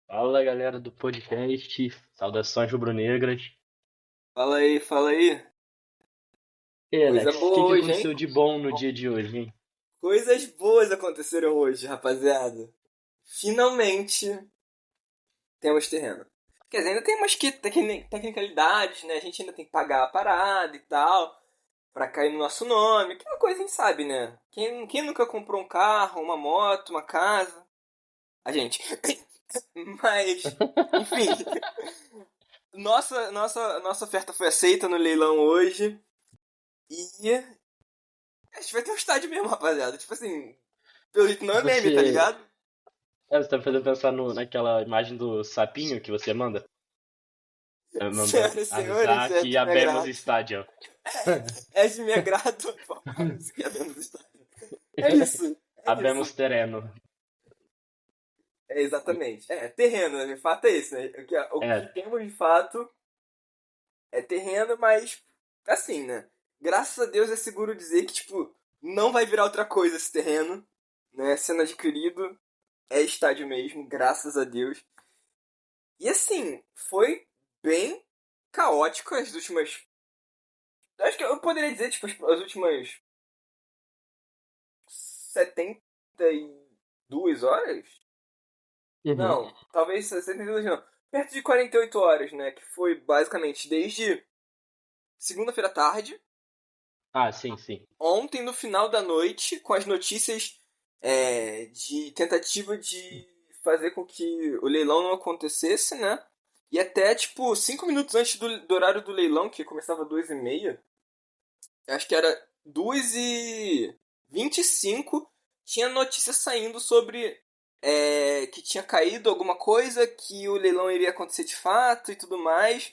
Fala galera do podcast, saudações rubro-negras. Fala aí, fala aí. E aí, Coisa Alex, o boa que hoje, hein? aconteceu de bom no dia de hoje, hein? Coisas boas aconteceram hoje, rapaziada. Finalmente temos terreno. Quer dizer, ainda tem umas tecnicalidades, né? A gente ainda tem que pagar a parada e tal, pra cair no nosso nome. Aquela coisa a gente sabe, né? Quem nunca comprou um carro, uma moto, uma casa? A gente. Mas, enfim, nossa oferta foi aceita no leilão hoje. E a gente vai ter um estádio mesmo, rapaziada. Tipo assim, pelo jeito não é meme, tá Você, ligado? você tá me fazendo pensar naquela imagem do sapinho que você manda? Manda Senhoras e senhores, avisar é que de me abemos agrado. estádio. É de me agrado informarmos que abemos estádio. É isso, é Abemos isso. terreno. É exatamente. É, terreno, né? De fato é isso, né? O que É, temos de fato é terreno, mas assim, né? Graças a Deus é seguro dizer que, tipo, não vai virar outra coisa esse terreno, né? Sendo adquirido, é estádio mesmo, graças a Deus. E assim, foi bem caótico as últimas. Acho que eu poderia dizer, tipo, as últimas 72 horas? uhum. Não, talvez 72 não. Perto de 48 horas, né? Que foi basicamente desde segunda-feira à tarde, Ah, sim, sim. ontem no final da noite, com as notícias de tentativa de fazer com que o leilão não acontecesse, né? E até, tipo, 5 minutos antes do horário do leilão, que começava às 2h30, acho que era 2h25, tinha notícia saindo sobre que tinha caído alguma coisa, que o leilão iria acontecer de fato e tudo mais.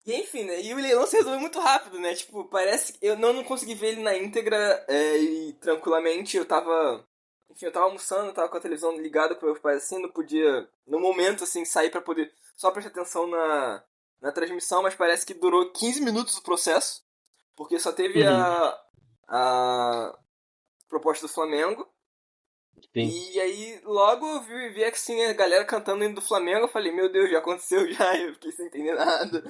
E enfim, né? E o leilão se resolveu muito rápido, né? Tipo, parece que eu não consegui ver ele na íntegra e tranquilamente. Enfim, eu tava almoçando, tava com a televisão ligada pro meu pai assim, não podia, no momento, assim, sair pra poder só prestar atenção na transmissão, mas parece que durou 15 minutos o processo. Porque só teve Uhum, a proposta do Flamengo. sim. E aí, logo eu vi assim, a galera cantando indo do Flamengo. Eu falei, meu Deus, já aconteceu já. Eu fiquei sem entender nada.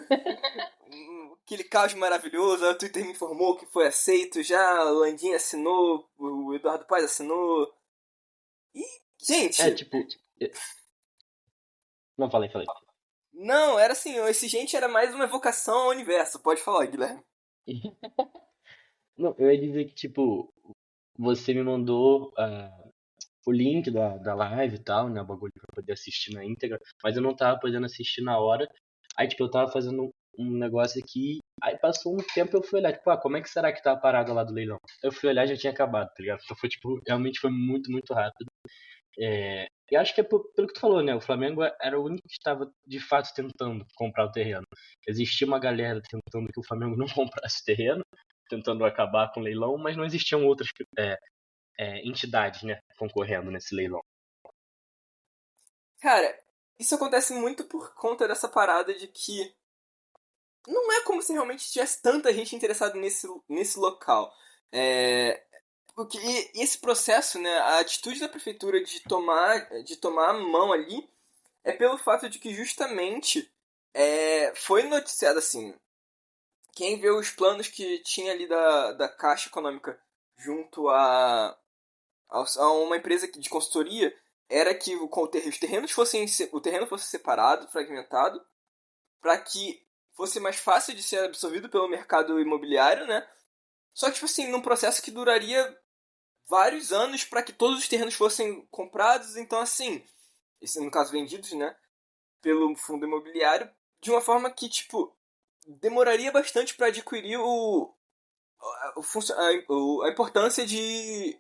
Aquele caos maravilhoso. Aí o Twitter me informou que foi aceito já. O Landim assinou, o Eduardo Paes assinou. E, É, gente, tipo... Não, falei. não, era assim, esse gente era mais uma evocação ao universo. Pode falar, Guilherme. Não, eu ia dizer que, tipo, você me mandou o link da live e tal, né? O bagulho pra poder assistir na íntegra, mas eu não tava podendo assistir na hora. Aí, tipo, eu tava fazendo um negócio aqui, aí passou um tempo eu fui olhar, tipo, como é que será que tá a parada lá do leilão? Eu fui olhar e já tinha acabado, tá ligado? Então foi, tipo, realmente foi muito, muito rápido. E acho que é pelo que tu falou, né? O Flamengo era o único que estava, de fato, tentando comprar o terreno. Existia uma galera tentando que o Flamengo não comprasse o terreno, tentando acabar com o leilão, mas não existiam outras entidades, né, concorrendo nesse leilão. Cara, isso acontece muito por conta dessa parada de que não é como se realmente tivesse tanta gente interessada nesse local. É, porque esse processo, né, a atitude da prefeitura de tomar a mão ali é pelo fato de que justamente foi noticiado assim. Quem vê os planos que tinha ali da Caixa Econômica junto a uma empresa de consultoria era que os terrenos o terreno fosse separado, fragmentado, para que fosse mais fácil de ser absorvido pelo mercado imobiliário, né? Só que, tipo assim, num processo que duraria vários anos para que todos os terrenos fossem comprados, então, assim, esse no caso vendidos, né? Pelo fundo imobiliário, de uma forma que, tipo, demoraria bastante para adquirir a importância de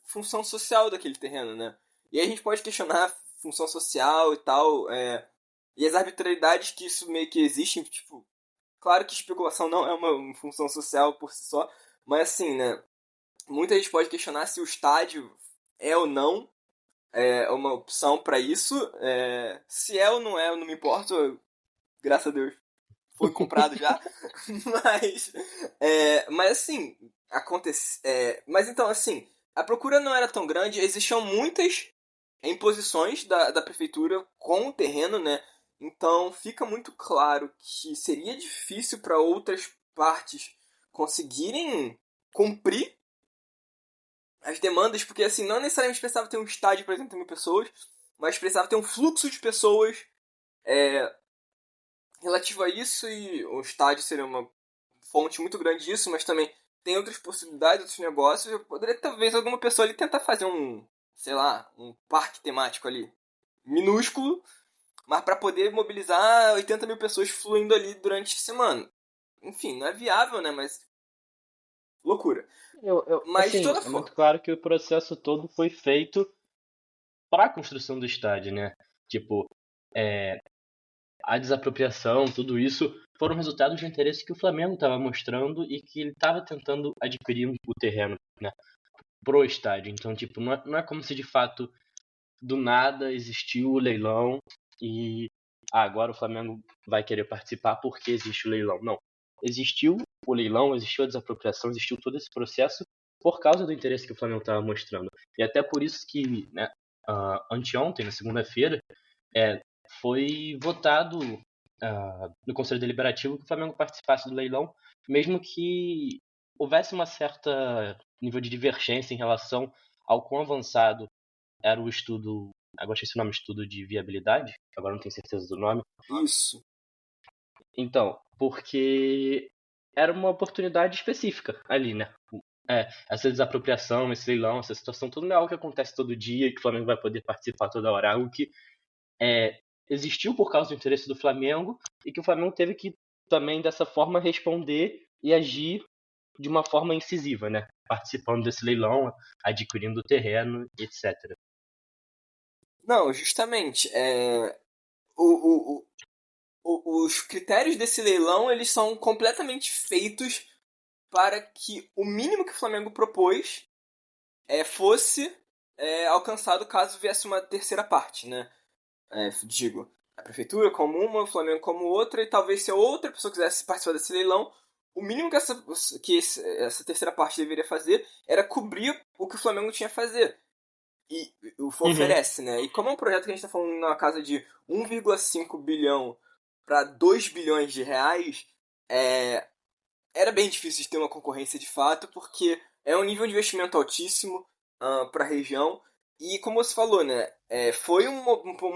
função social daquele terreno, né? E aí a gente pode questionar a função social e tal, e as arbitrariedades que isso meio que existe, tipo, claro que especulação não é uma função social por si só, mas assim, né? Muita gente pode questionar se o estádio é ou não uma opção para isso. Se é ou não é, eu não me importo, graças a Deus foi comprado já. Mas assim, acontece. Mas então, assim, a procura não era tão grande, existiam muitas. imposições da prefeitura com o terreno, né? Então fica muito claro que seria difícil para outras partes conseguirem cumprir as demandas, porque assim, não necessariamente precisava ter um estádio para 80 mil pessoas, mas precisava ter um fluxo de pessoas é, relativo a isso, e o estádio seria uma fonte muito grande disso, mas também tem outras possibilidades, outros negócios. Eu poderia talvez alguma pessoa ali tentar fazer sei lá, um parque temático ali, minúsculo, mas para poder mobilizar 80 mil pessoas fluindo ali durante a semana. Enfim, não é viável, né? Mas loucura. Mas de Assim, toda é muito forma, claro que o processo todo foi feito para a construção do estádio, né? Tipo, a desapropriação, tudo isso foram resultados de interesse que o Flamengo estava mostrando e que ele estava tentando adquirir o terreno, né, pro estádio. Então, tipo, não é como se de fato do nada existiu o leilão e agora o Flamengo vai querer participar porque existe o leilão. Não. Existiu o leilão, existiu a desapropriação, existiu todo esse processo por causa do interesse que o Flamengo estava mostrando. E até por isso que, né, anteontem, na segunda-feira, é, foi votado no Conselho Deliberativo que o Flamengo participasse do leilão, mesmo que houvesse uma certa nível de divergência em relação ao quão avançado era o estudo, agora esqueci o nome, estudo de viabilidade, agora não tenho certeza do nome. isso. Então, porque era uma oportunidade específica ali, né? Essa desapropriação, esse leilão, essa situação, tudo não é algo que acontece todo dia, que o Flamengo vai poder participar toda hora, é algo que existiu por causa do interesse do Flamengo e que o Flamengo teve que também dessa forma responder e agir de uma forma incisiva, né? Participando desse leilão, adquirindo o terreno, etc. Não, justamente. O, o, os critérios desse leilão eles são completamente feitos para que o mínimo que o Flamengo propôs fosse alcançado caso viesse uma terceira parte, né? Digo, a prefeitura como uma, o Flamengo como outra, e talvez se a outra pessoa quisesse participar desse leilão, o mínimo que essa terceira parte deveria fazer era cobrir o que o Flamengo tinha a fazer. E Uhum. oferece, né? E como é um projeto que a gente está falando na casa de 1,5 bilhão para 2 bilhões de reais, era bem difícil de ter uma concorrência de fato, porque é um nível de investimento altíssimo para a região. E como você falou, né, foi um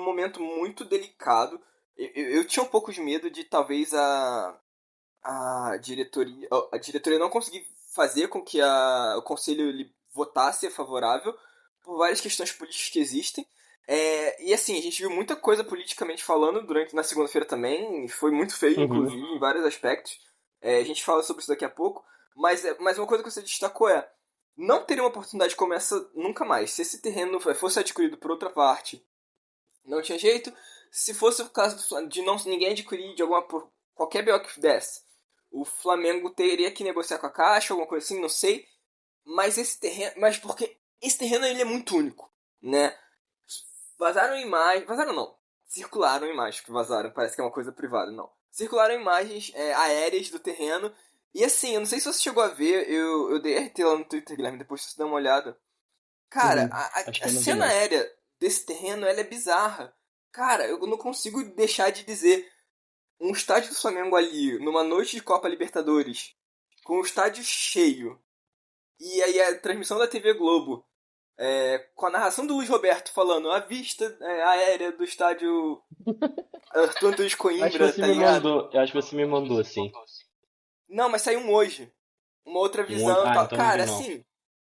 momento muito delicado. Eu tinha um pouco de medo de talvez a diretoria não conseguir fazer com que o conselho ele votasse favorável por várias questões políticas que existem. E assim, a gente viu muita coisa politicamente falando na segunda-feira também, e foi muito feio, Uhum. inclusive, em vários aspectos. A gente fala sobre isso daqui a pouco, mas uma coisa que você destacou não teria uma oportunidade como essa nunca mais. Se esse terreno fosse adquirido por outra parte, não tinha jeito. Se fosse o caso de não ninguém adquirir por qualquer BO que desse, o Flamengo teria que negociar com a Caixa, alguma coisa assim, não sei. Mas porque esse terreno ele é muito único, né? Vazaram imagens, vazaram não, circularam imagens, que vazaram, parece que é uma coisa privada, não. Circularam imagens aéreas do terreno, e assim, eu não sei se você chegou a ver, eu dei RT lá no Twitter, Guilherme, depois você dá uma olhada. Cara, Uhum. Acho que a eu não vi cena não. aérea desse terreno, ela é bizarra. Cara, eu não consigo deixar de dizer, um estádio do Flamengo ali, numa noite de Copa Libertadores, com o estádio cheio, e aí a transmissão da TV Globo, com a narração do Luiz Roberto falando a vista aérea do estádio Arthur Antunes de Acho que Coimbra, você tá me ligado? mandou, eu acho que você me mandou assim. Não, mas saiu um hoje. Uma outra visão e tal. Então não vi Cara, não. assim,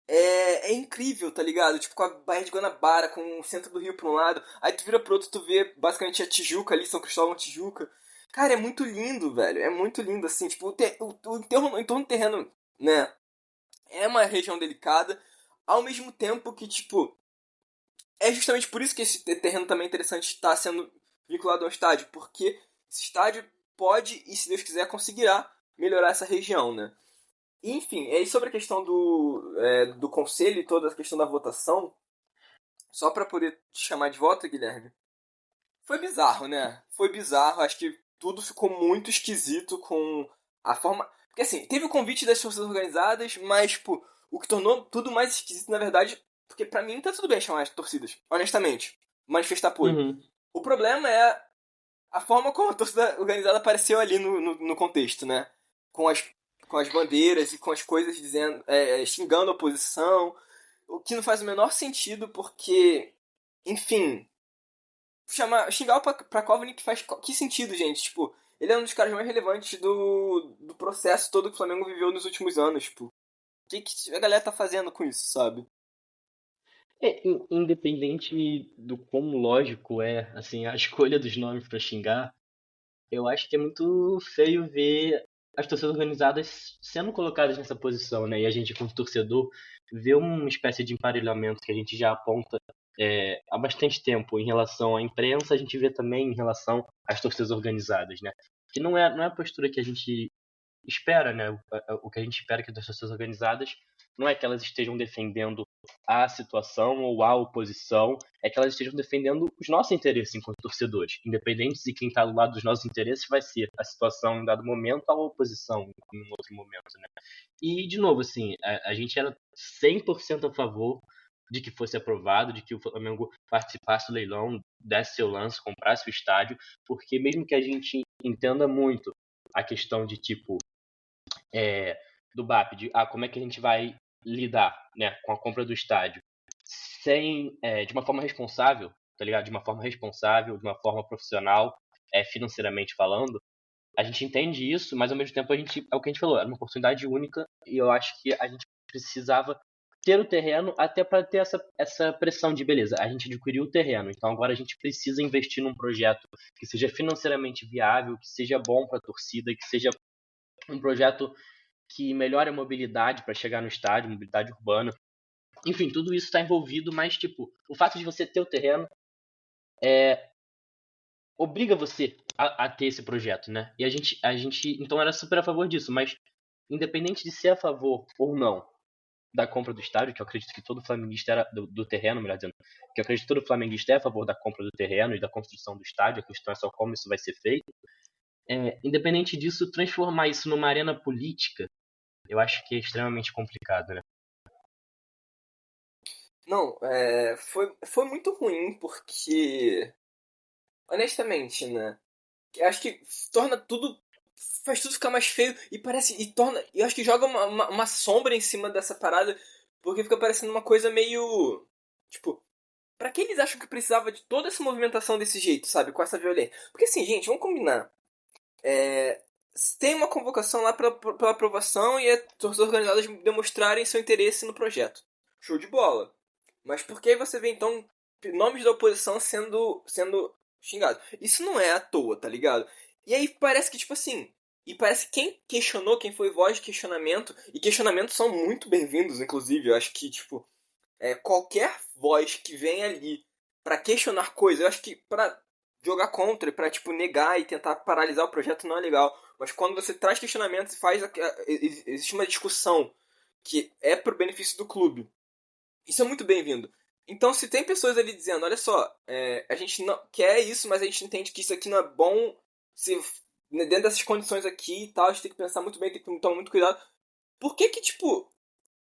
é incrível, tá ligado? Tipo, com a Baía de Guanabara, com o centro do Rio pra um lado. Aí tu vira pro outro, tu vê basicamente a Tijuca ali, São Cristóvão, Tijuca. Cara, é muito lindo, velho. É muito lindo, assim. Tipo, o entorno do terreno, né? É uma região delicada. Ao mesmo tempo que, tipo, é justamente por isso que esse terreno também é interessante estar sendo vinculado ao estádio. Porque esse estádio pode, e se Deus quiser, conseguirá melhorar essa região, né? Enfim, e sobre a questão do conselho e toda a questão da votação, só para poder te chamar de volta, Guilherme, foi bizarro, né? Foi bizarro, acho que tudo ficou muito esquisito com a forma. Porque assim, teve o convite das forças organizadas, mas, tipo, o que tornou tudo mais esquisito, na verdade, Porque pra mim tá tudo bem chamar as torcidas, honestamente. Manifestar apoio. Uhum. O problema é a forma como a torcida organizada apareceu ali no contexto, né? Com as, com as bandeiras e com as coisas dizendo, xingando a oposição. O que não faz o menor sentido, porque, enfim, xingar o Prakovic faz que sentido, gente? Tipo, ele é um dos caras mais relevantes do processo todo que o Flamengo viveu nos últimos anos. Tipo, o que a galera tá fazendo com isso, sabe? Independente do quão lógico é, assim, a escolha dos nomes pra xingar, eu acho que é muito feio ver as torcidas organizadas sendo colocadas nessa posição, né? E a gente, como torcedor, vê uma espécie de emparelhamento que a gente já aponta há bastante tempo em relação à imprensa, a gente vê também em relação às torcidas organizadas, né? Que não é a postura que a gente espera, né? O que a gente espera que das torcidas organizadas não é que elas estejam defendendo a situação ou a oposição, é que elas estejam defendendo os nossos interesses enquanto torcedores. Independente de quem está do lado dos nossos interesses vai ser a situação em dado momento ou a oposição em um outro momento, né? E, de novo, assim, a gente era 100% a favor de que fosse aprovado, de que o Flamengo participasse do leilão, desse seu lance, comprasse o estádio, porque mesmo que a gente entenda muito a questão de, tipo, do BAP, como é que a gente vai lidar, né, com a compra do estádio de uma forma responsável, tá ligado? De uma forma responsável, de uma forma profissional, financeiramente falando. A gente entende isso, mas ao mesmo tempo é o que a gente falou, era uma oportunidade única e eu acho que a gente precisava ter o terreno até para ter essa pressão de beleza. A gente adquiriu o terreno, então agora a gente precisa investir num projeto que seja financeiramente viável, que seja bom para a torcida, que seja um projeto que melhore a mobilidade para chegar no estádio, mobilidade urbana. Enfim, tudo isso está envolvido, mas, tipo, o fato de você ter o terreno obriga você a ter esse projeto, né? E a gente, então, era super a favor disso, mas independente de ser a favor ou não da compra do estádio, que eu acredito que todo flamenguista era do terreno, melhor dizendo, que eu acredito que todo flamenguista é a favor da compra do terreno e da construção do estádio, a questão é só como isso vai ser feito. Independente disso, transformar isso numa arena política, eu acho que é extremamente complicado, né? Não, foi muito ruim porque, honestamente, né? Eu acho que torna tudo. Faz tudo ficar mais feio e parece. E torna. Eu acho que joga uma sombra em cima dessa parada, porque fica parecendo uma coisa meio. Tipo, pra que eles acham que precisava de toda essa movimentação desse jeito, sabe? Com essa violência? Porque assim, gente, vamos combinar. É, tem uma convocação lá pela aprovação e as torcidas organizadas demonstrarem seu interesse no projeto. Show de bola. Mas por que você vê então nomes da oposição sendo xingados? Isso não é à toa, tá ligado? E aí parece que, tipo assim. E parece que quem questionou, quem foi voz de questionamento, e questionamentos são muito bem-vindos, inclusive. Eu acho que, tipo, qualquer voz que vem ali pra questionar coisas, eu acho que pra jogar contra, pra tipo negar e tentar paralisar o projeto não é legal. Mas quando você traz questionamentos e faz existe uma discussão que é pro benefício do clube. Isso é muito bem-vindo. Então, se tem pessoas ali dizendo, olha só, a gente não quer isso, mas a gente entende que isso aqui não é bom, se dentro dessas condições aqui e tal, a gente tem que pensar muito bem, tem que tomar muito cuidado. Por que que, tipo,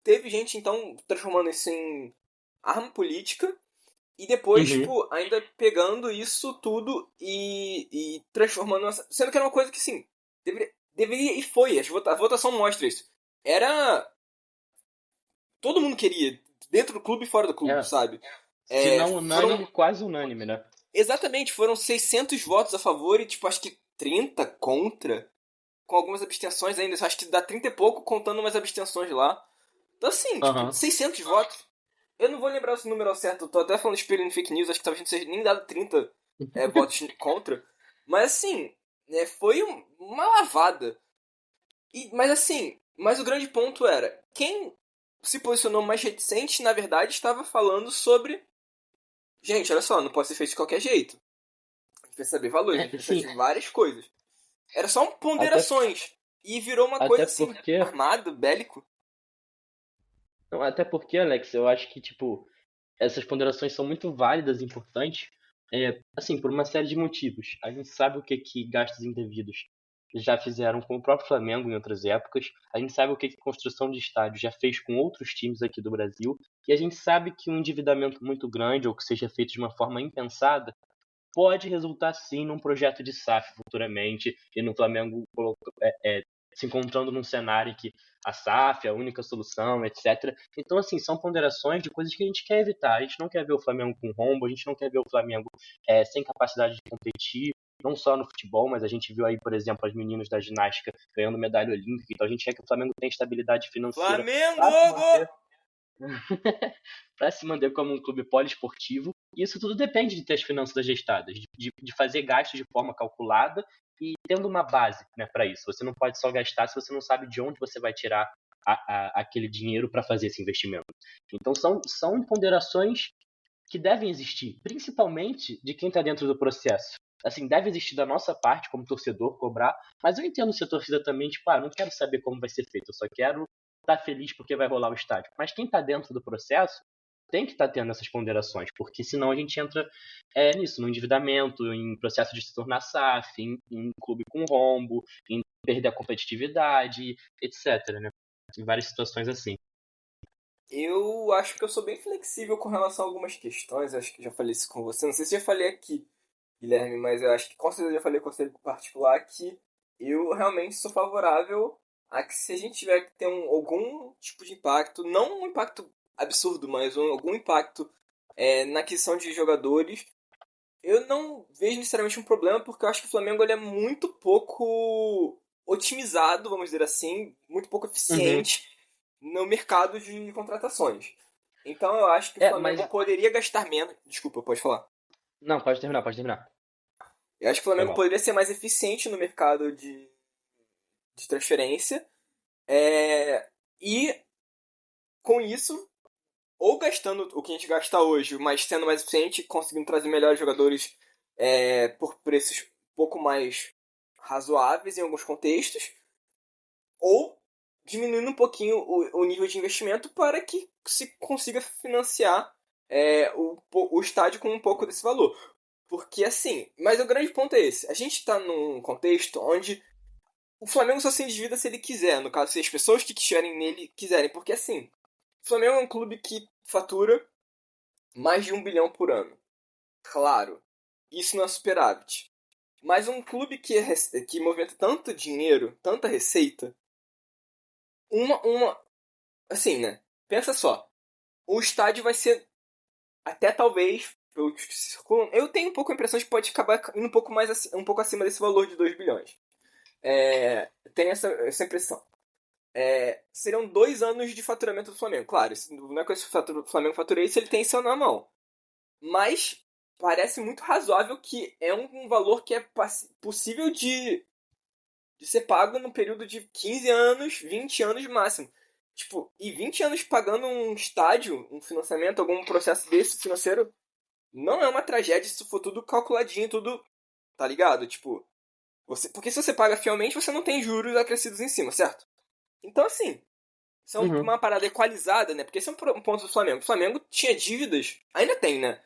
teve gente, então, transformando isso em arma política e depois, Uhum. tipo, ainda pegando isso tudo e transformando... Sendo que era uma coisa que, sim, deveria e foi. A votação mostra isso. Era... Todo mundo queria, dentro do clube e fora do clube, É, sabe? se não Foram... unânime, quase unânime, né? Exatamente, foram 600 votos a favor e, tipo, acho que 30 contra, com algumas abstenções ainda. Acho que dá 30 e pouco contando umas abstenções lá. Então, assim, tipo, Aham. 600 votos. Eu não vou lembrar o número ao certo, eu tô até falando espelho em fake news, acho que talvez não seja nem dado 30 votos contra. Mas assim, foi uma lavada. Mas assim, mas o grande ponto era, quem se posicionou mais reticente, na verdade, estava falando sobre. Gente, olha só, não pode ser feito de qualquer jeito. A gente precisa saber valores, a gente precisa Sim, de várias coisas. Era só até, ponderações. E virou uma coisa até assim, porque. armado, bélico. Não, até porque, Alex, eu acho que, tipo, essas ponderações são muito válidas e importantes, assim, por uma série de motivos. A gente sabe o que gastos indevidos já fizeram com o próprio Flamengo em outras épocas. A gente sabe o que a construção de estádio já fez com outros times aqui do Brasil. E a gente sabe que um endividamento muito grande, ou que seja feito de uma forma impensada, pode resultar sim num projeto de SAF futuramente, e no Flamengo se encontrando num cenário em que a SAF é a única solução, etc. Então, assim, são ponderações de coisas que a gente quer evitar. A gente não quer ver o Flamengo com rombo, a gente não quer ver o Flamengo sem capacidade de competir, não só no futebol, mas a gente viu aí, por exemplo, as meninas da ginástica ganhando medalha olímpica. Então a gente quer que o Flamengo tenha estabilidade financeira Flamengo! para se manter para se manter como um clube poliesportivo. E isso tudo depende de ter as finanças ajustadas, de fazer gastos de forma calculada e tendo uma base, né, para isso. Você não pode só gastar se você não sabe de onde você vai tirar aquele dinheiro para fazer esse investimento. Então são ponderações que devem existir, principalmente de quem está dentro do processo. Assim, deve existir da nossa parte, como torcedor, cobrar, mas eu entendo se a torcida também, tipo, não quero saber como vai ser feito, eu só quero estar feliz porque vai rolar o estádio. Mas quem está dentro do processo tem que estar tendo essas ponderações, porque senão a gente entra nisso, no endividamento, em processo de se tornar SAF, em clube com rombo, em perder a competitividade, etc, né? Em várias situações assim. Eu acho que eu sou bem flexível com relação a algumas questões. Eu acho que já falei isso com você. Não sei se já falei aqui, Guilherme, mas eu acho que com certeza já falei com você em particular que eu realmente sou favorável a que se a gente tiver que ter algum tipo de impacto, não um impacto absurdo, mas algum impacto na aquisição de jogadores, eu não vejo necessariamente um problema, porque eu acho que o Flamengo ele é muito pouco otimizado, vamos dizer assim, muito pouco Uhum. eficiente no mercado de contratações. Então eu acho que o Flamengo Mas. poderia gastar menos. Desculpa, pode falar. Não, pode terminar, pode terminar. Eu acho que o Foi Flamengo mal. poderia ser mais eficiente no mercado de transferência. E com isso, ou gastando o que a gente gasta hoje, mas sendo mais eficiente, conseguindo trazer melhores jogadores por preços um pouco mais razoáveis em alguns contextos, ou diminuindo um pouquinho o nível de investimento para que se consiga financiar o estádio com um pouco desse valor. Porque assim, mas o grande ponto é esse: a gente está num contexto onde o Flamengo só se endivida se ele quiser, no caso, se as pessoas que estiverem nele quiserem, porque assim, o Flamengo é um clube que fatura mais de 1 bilhão por ano. Claro, isso não é superávit. Mas um clube que movimenta tanto dinheiro, tanta receita, uma. Assim, né? Pensa só. O estádio vai ser até talvez. Eu tenho um pouco a impressão de que pode acabar indo um pouco mais um pouco acima desse valor de 2 bilhões. Tem essa impressão. Seriam 2 anos de faturamento do Flamengo. Claro, não é que o Flamengo faturei isso, ele tem isso na mão. Mas parece muito razoável que é um valor que é possível de ser pago num período de 15 anos, 20 anos máximo. Tipo, e 20 anos pagando um estádio, um financiamento, algum processo desse financeiro, não é uma tragédia se isso for tudo calculadinho, tudo, tá ligado? Tipo, porque se você paga fielmente, você não tem juros acrescidos em cima, certo? Então, assim, isso é Uhum. uma parada equalizada, né? Porque esse é um ponto do Flamengo. O Flamengo tinha dívidas, ainda tem, né?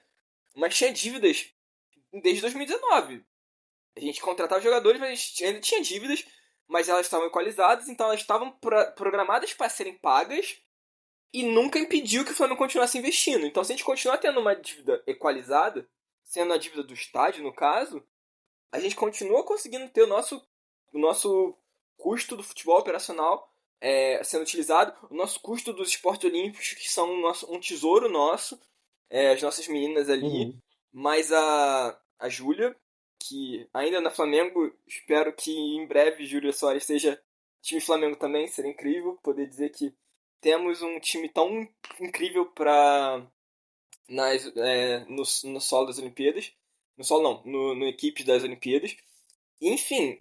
Mas tinha dívidas desde 2019. A gente contratava jogadores, mas a gente ainda tinha dívidas, mas elas estavam equalizadas, então elas estavam programadas para serem pagas e nunca impediu que o Flamengo continuasse investindo. Então, se a gente continuar tendo uma dívida equalizada, sendo a dívida do estádio, no caso, a gente continua conseguindo ter o nosso custo do futebol operacional sendo utilizado, o nosso custo dos esportes olímpicos, que são um tesouro nosso, as nossas meninas ali, Uhum. mais a Júlia, que ainda na Flamengo, espero que em breve Júlia Soares seja time Flamengo também, seria incrível poder dizer que temos um time tão incrível para no solo das Olimpíadas. No solo não, no equipe das Olimpíadas. Enfim,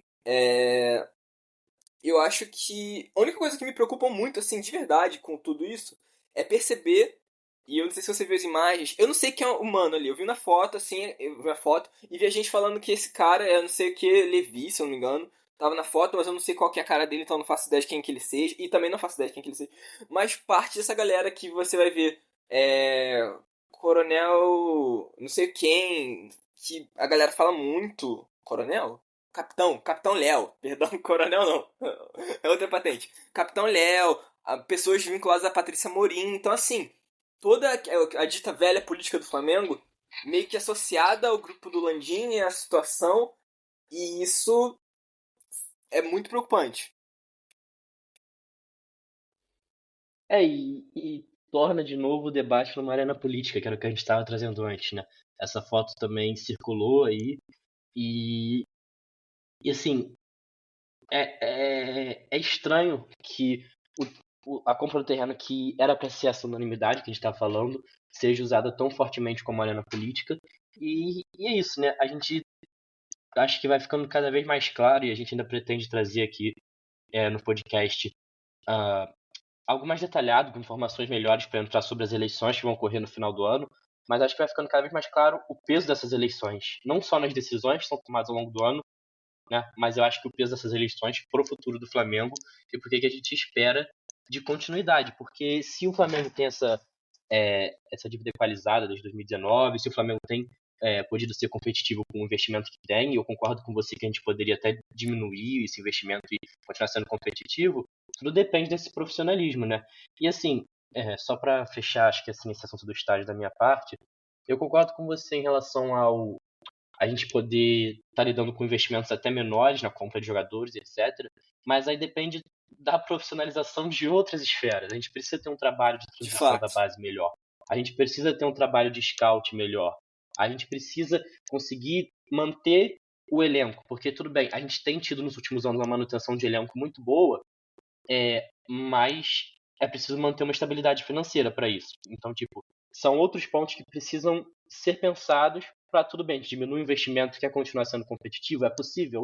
eu acho que a única coisa que me preocupa muito, assim, de verdade, com tudo isso, é perceber, e eu não sei se você viu as imagens, eu não sei quem é o mano ali, eu vi na foto, assim, eu vi a foto, e vi a gente falando que esse cara é não sei o que, Levi, se eu não me engano, tava na foto, mas eu não sei qual que é a cara dele, então eu não faço ideia de quem que ele seja, e também não faço ideia de quem que ele seja, mas parte dessa galera que você vai ver, Coronel, não sei quem, que a galera fala muito, Coronel? Capitão Léo, perdão, Coronel não, é outra patente. Capitão Léo, pessoas vinculadas a Patrícia Morim, então assim, toda a dita velha política do Flamengo meio que associada ao grupo do Landim e à situação, e isso é muito preocupante. E torna de novo o debate numa arena política, que era o que a gente estava trazendo antes, né? Essa foto também circulou aí, e, e assim, é estranho que a compra do terreno, que era para ser essa unanimidade que a gente está falando, seja usada tão fortemente como arena política, e é isso, né? A gente acho que vai ficando cada vez mais claro, e a gente ainda pretende trazer aqui no podcast ah, algo mais detalhado, com informações melhores para entrar sobre as eleições que vão ocorrer no final do ano, mas acho que vai ficando cada vez mais claro o peso dessas eleições, não só nas decisões que são tomadas ao longo do ano, né, mas eu acho que o peso dessas eleições para o futuro do Flamengo e por que a gente espera de continuidade, porque se o Flamengo tem essa dívida equalizada desde 2019, se o Flamengo tem podido ser competitivo com o investimento que tem, e eu concordo com você que a gente poderia até diminuir esse investimento e continuar sendo competitivo, tudo depende desse profissionalismo, né? E assim, só para fechar, acho que assim, esse assunto do estádio da minha parte, eu concordo com você em relação ao a gente poder estar lidando com investimentos até menores na compra de jogadores, etc. Mas aí depende da profissionalização de outras esferas. A gente precisa ter um trabalho de De transição da fato. base melhor. A gente precisa ter um trabalho de scout melhor. A gente precisa conseguir manter o elenco, porque tudo bem, a gente tem tido nos últimos anos uma manutenção de elenco muito boa, mas é preciso manter uma estabilidade financeira para isso. Então, tipo, são outros pontos que precisam ser pensados para tudo bem, diminuir o investimento, quer continuar sendo competitivo, é possível,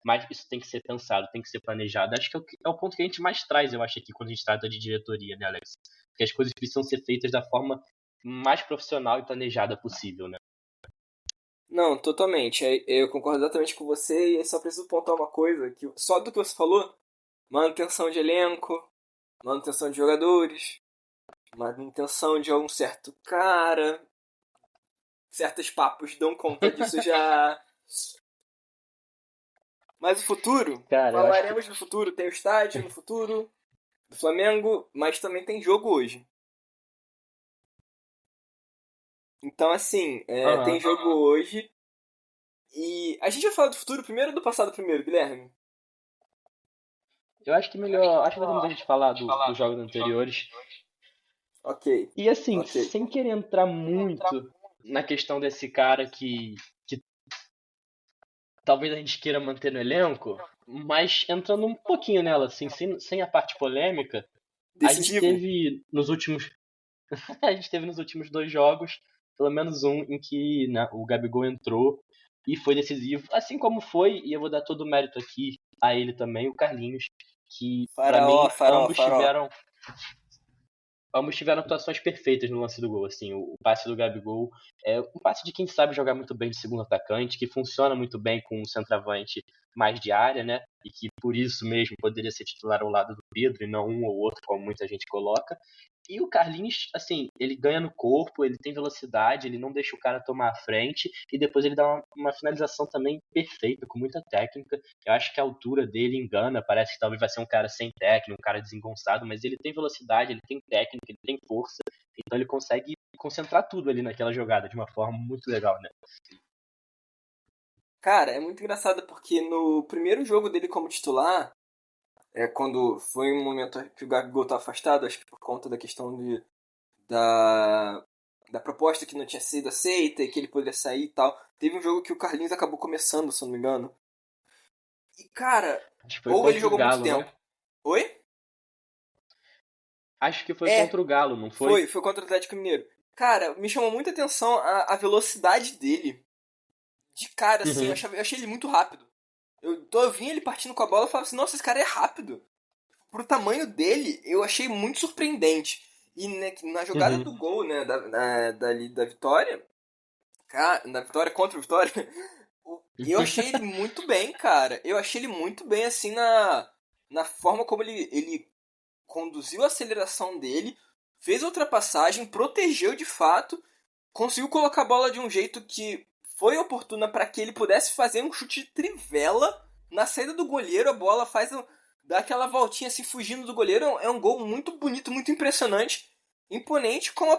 mas isso tem que ser pensado, tem que ser planejado. Acho que é o ponto que a gente mais traz, eu acho, aqui quando a gente trata de diretoria, né, Alex? Porque as coisas precisam ser feitas da forma mais profissional e planejada possível, né? Não, totalmente. Eu concordo exatamente com você e só preciso pontuar uma coisa, que só do que você falou, manutenção de elenco, manutenção de jogadores, manutenção de algum certo cara, certos papos dão conta disso já. Mas o futuro, Cara, eu acho que. falaremos do futuro, tem o estádio no futuro do Flamengo, mas também tem jogo hoje. Então, assim, tem Aham. jogo hoje. E a gente vai falar do futuro primeiro ou do passado primeiro, Guilherme? Eu acho que melhor. Acho que vai ter muita gente falar dos jogos anteriores. Ok, E assim, ok. sem querer entrar muito na questão desse cara que talvez a gente queira manter no elenco, mas entrando um pouquinho nela, assim, sem a parte polêmica, a gente Decisivo. teve nos últimos. A gente teve nos últimos dois jogos, pelo menos um, em que, né, o Gabigol entrou e foi decisivo, assim como foi, e eu vou dar todo o mérito aqui a ele também, o Carlinhos, que pra Faraó, mim faró, faró. ambos tiveram atuações perfeitas no lance do gol. Assim, o passe do Gabigol é um passe de quem sabe jogar muito bem de segundo atacante, que funciona muito bem com um centroavante mais de área, né? E que por isso mesmo poderia ser titular ao lado do Pedro e não um ou outro, como muita gente coloca. E o Carlinhos, assim, ele ganha no corpo, ele tem velocidade, ele não deixa o cara tomar a frente e depois ele dá uma finalização também perfeita, com muita técnica. Eu acho que a altura dele engana, parece que talvez vai ser um cara sem técnica, um cara desengonçado, mas ele tem velocidade, ele tem técnica, ele tem força, então ele consegue concentrar tudo ali naquela jogada de uma forma muito legal, né? Cara, é muito engraçado porque no primeiro jogo dele como titular, quando foi um momento que o Gabigol tá afastado, acho que por conta da questão da, da proposta que não tinha sido aceita e que ele poderia sair e tal. Teve um jogo que o Carlinhos acabou começando, se eu não me engano. E, cara, Acho que foi ou ele contra o jogou muito Galo, tempo. não? Oi? Acho que foi É, contra o Galo, não foi? foi contra o Atlético Mineiro. Cara, me chamou muita atenção a velocidade dele. De cara, assim, Uhum. eu achei ele muito rápido. Eu vinha ele partindo com a bola e falava assim, nossa, esse cara é rápido. Pro tamanho dele, eu achei muito surpreendente. E né, na jogada Uhum. do gol, né, da vitória, cara, na vitória contra o Vitória, eu achei ele muito bem, cara. Eu achei ele muito bem, assim, na forma como ele conduziu a aceleração dele, fez a ultrapassagem, protegeu de fato, conseguiu colocar a bola de um jeito que foi oportuna para que ele pudesse fazer um chute de trivela na saída do goleiro. A bola dá aquela voltinha assim, fugindo do goleiro. É um gol muito bonito, muito impressionante, imponente, como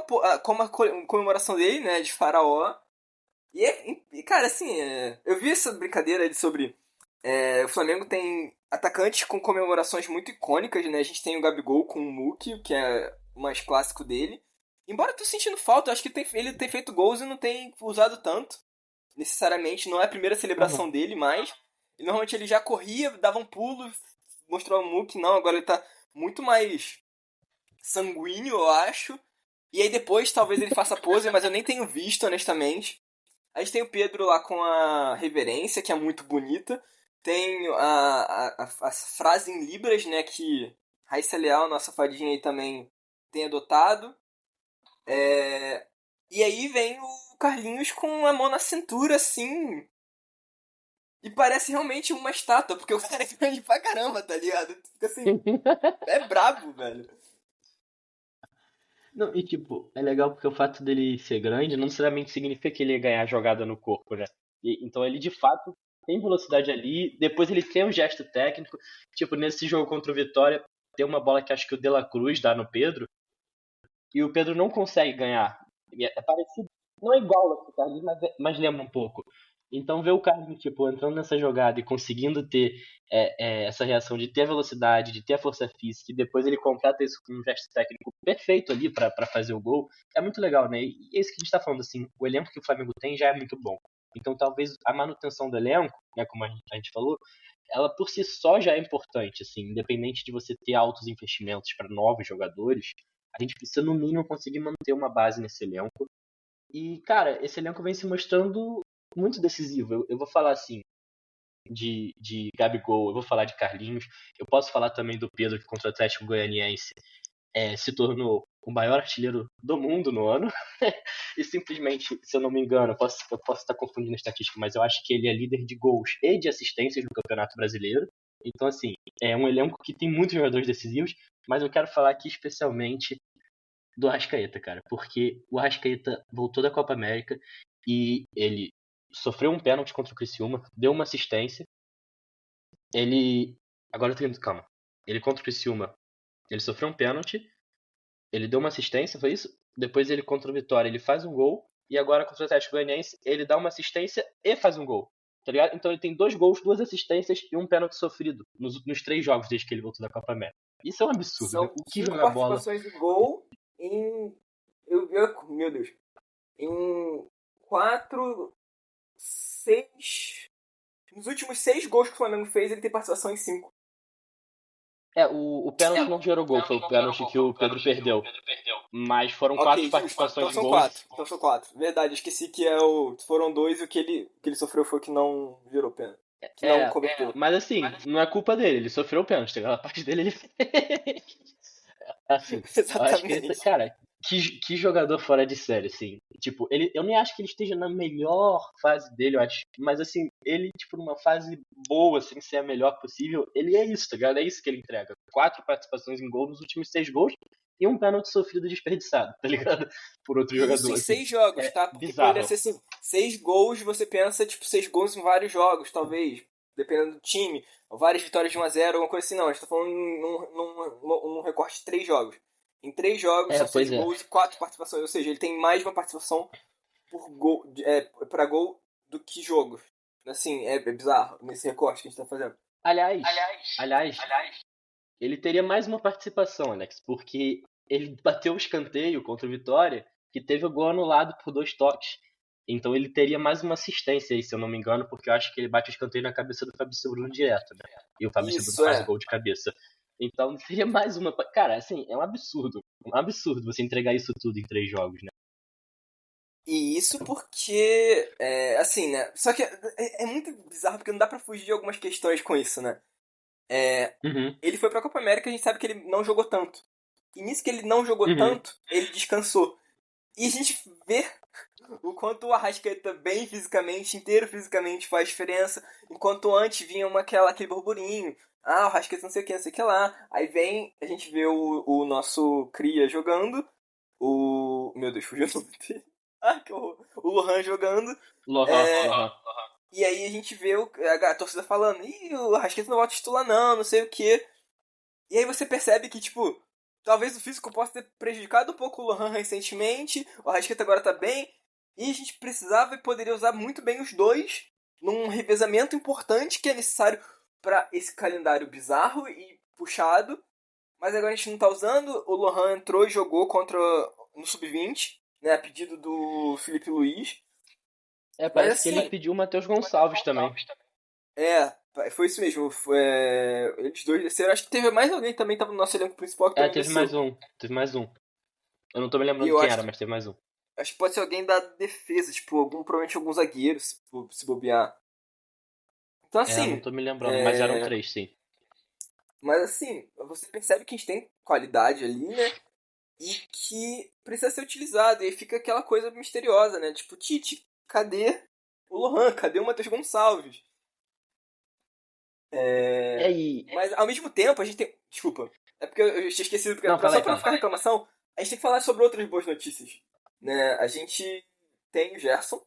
a comemoração dele, né, de faraó. Cara, assim, eu vi essa brincadeira sobre o Flamengo tem atacantes com comemorações muito icônicas, né? A gente tem o Gabigol com o Muki, que é o mais clássico dele. Embora eu tô sentindo falta, eu acho que ele tem feito gols e não tem usado tanto. Necessariamente, não é a primeira Uhum. celebração dele, mas normalmente ele já corria, dava um pulo, mostrou o Muki. Não, agora ele tá muito mais sanguíneo, eu acho. E aí depois talvez ele faça pose, mas eu nem tenho visto, honestamente. A gente tem o Pedro lá com a reverência, que é muito bonita. Tem a frase em Libras, né, que Raíssa Leal, nossa fadinha aí também tem adotado. E aí vem o Carlinhos com a mão na cintura, assim. E parece realmente uma estátua, porque o cara é grande pra caramba, tá ligado? Fica assim, é brabo, velho. Não, e tipo, é legal porque o fato dele ser grande não necessariamente significa que ele ia ganhar a jogada no corpo, né? Então ele de fato tem velocidade ali, depois ele tem um gesto técnico. Tipo, nesse jogo contra o Vitória, tem uma bola que acho que o De La Cruz dá no Pedro, e o Pedro não consegue ganhar. É parecido, não é igual ao Carlos, mas lembra um pouco. Então ver o Carlos tipo, entrando nessa jogada e conseguindo ter essa reação de ter a velocidade, de ter a força física, e depois ele completa isso com um gesto técnico perfeito ali para fazer o gol, é muito legal, né? E é isso que a gente tá falando, assim, o elenco que o Flamengo tem já é muito bom. Então talvez a manutenção do elenco, né, como a gente falou, ela por si só já é importante, assim, independente de você ter altos investimentos para novos jogadores, a gente precisa, no mínimo, conseguir manter uma base nesse elenco. E, cara, esse elenco vem se mostrando muito decisivo. Eu vou falar, assim, de Gabigol, eu vou falar de Carlinhos, eu posso falar também do Pedro, que contra o Atlético Goianiense se tornou o maior artilheiro do mundo no ano. E simplesmente, se eu não me engano, eu posso estar confundindo a estatística, mas eu acho que ele é líder de gols e de assistências no Campeonato Brasileiro. Então, assim, é um elenco que tem muitos jogadores decisivos, mas eu quero falar aqui especialmente do Arrascaeta, cara, porque o Arrascaeta voltou da Copa América e ele sofreu um pênalti contra o Criciúma, deu uma assistência, ele... Agora eu tô indo, calma. Ele contra o Criciúma, ele sofreu um pênalti, ele deu uma assistência, foi isso? Depois ele contra o Vitória, ele faz um gol, e agora contra o Atlético Goianiense, ele dá uma assistência e faz um gol. Tá ligado? Então ele tem 2 gols, 2 assistências e um pênalti sofrido nos 3 jogos desde que ele voltou da Copa América. Isso é um absurdo, né? São O que 5 joga bola. participações em gol em. Meu Deus. Em 4, 6. Nos últimos 6 gols que o Flamengo fez, ele tem participação em 5. O pênalti não gerou gol, foi o pênalti que o Pedro perdeu. Mas foram 4 Ok, justo. Então participações em são gols. 4. Então são 4. Verdade, eu esqueci que foram 2 e o que ele sofreu foi que não virou pênalti. Que não É, converteu. mas assim, não é culpa dele, ele sofreu o pênalti, a parte dele ele fez. Assim, eu acho que ele, Exatamente. cara, que jogador fora de série, assim. Tipo, eu nem acho que ele esteja na melhor fase dele, eu acho. Mas assim, ele, tipo, numa fase boa, assim, ser a melhor possível, ele é isso, tá ligado? É isso que ele entrega. 4 participações em gol nos últimos 6 gols e um pênalti sofrido desperdiçado, tá ligado? Por outro E isso jogador, em assim. 6 jogos, É tá? Porque poderia bizarro. ser assim, 6 gols, você pensa, tipo, 6 gols em vários jogos, talvez. Dependendo do time. Várias vitórias de 1-0, alguma coisa assim. Não, a gente tá falando num recorte de 3 jogos. Em 3 jogos são 6 Pois é. gols e 4 participações. Ou seja, ele tem mais de uma participação por gol, pra gol do que jogos. Assim, é bizarro nesse recorte que a gente tá fazendo. Aliás, ele teria mais uma participação, Alex, porque ele bateu o escanteio contra o Vitória, que teve o gol anulado por 2 toques. Então ele teria mais uma assistência aí, se eu não me engano, porque eu acho que ele bate o escanteio na cabeça do Fabrício Bruno direto, né? E o Fabrício Bruno Isso faz o é. gol de cabeça. Então teria mais uma. Cara, assim, é um absurdo. Um absurdo você entregar isso tudo em 3 jogos, né? E isso porque, assim, né? Só que é muito bizarro porque não dá pra fugir de algumas questões com isso, né? Uhum, Ele foi pra Copa América e a gente sabe que ele não jogou tanto. E nisso que ele não jogou uhum. tanto, ele descansou. E a gente vê o quanto o Arrascaeta bem fisicamente, inteiro fisicamente, faz diferença. Enquanto antes vinha aquele burburinho. Ah, o Arrascaeta não sei o que, não sei o que lá. Aí vem, a gente vê o nosso Cria jogando. Meu Deus, fugiu o nome dele. Ah, que horror. O Lohan jogando. Lohan, É, Lohan. e aí a gente vê a torcida falando, ih, o Arrascaeta não volta titular não sei o quê. E aí você percebe que, tipo, talvez o físico possa ter prejudicado um pouco o Lohan recentemente, o Arrascaeta agora tá bem, e a gente precisava e poderia usar muito bem os dois num revezamento importante que é necessário para esse calendário bizarro e puxado, mas agora a gente não tá usando. O Lohan entrou e jogou contra no Sub-20, né, a pedido do Felipe Luiz. É, Mas parece que ele assim, pediu o Matheus Gonçalves também. foi isso mesmo. Eles dois desceram. Acho que teve mais alguém também que tava no nosso elenco principal que É, também teve desceu. mais um. Teve mais um. Eu não tô me E lembrando eu quem acho era, que, mas teve mais um. acho que pode ser alguém da defesa, tipo, provavelmente algum zagueiro, se bobear. Então É, eu não assim, tô me lembrando, mas eram é, três, sim. mas assim, você percebe que a gente tem qualidade ali, né? E que precisa ser utilizado. E aí fica aquela coisa misteriosa, né? Tipo, Tite, cadê o Lohan? Cadê o Matheus Gonçalves? É, e... Mas ao mesmo tempo a gente tem. Desculpa. É porque eu tinha esquecido, Não, fala só aí, pra não fala. ficar reclamação, a gente tem que falar sobre outras boas notícias. Né? A gente tem o Gerson.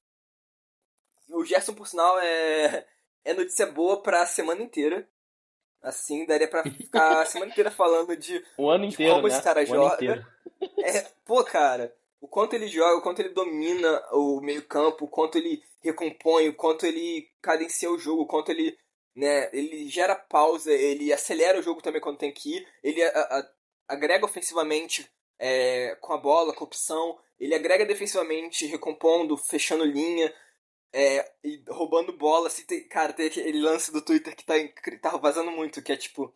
O Gerson, por sinal, é notícia boa pra semana inteira. Assim, daria pra ficar a semana inteira falando O ano de inteiro, como esse né? cara O ano joga. inteiro. Pô, cara, o quanto ele joga, o quanto ele domina o meio-campo, o quanto ele recompõe, o quanto ele cadencia o jogo, o quanto ele, né, ele gera pausa, ele acelera o jogo também quando tem que ir, ele agrega ofensivamente com a bola, com a opção, ele agrega defensivamente, recompondo, fechando linha. E roubando bola, assim, cara, tem aquele lance do Twitter que tá vazando muito, que é tipo,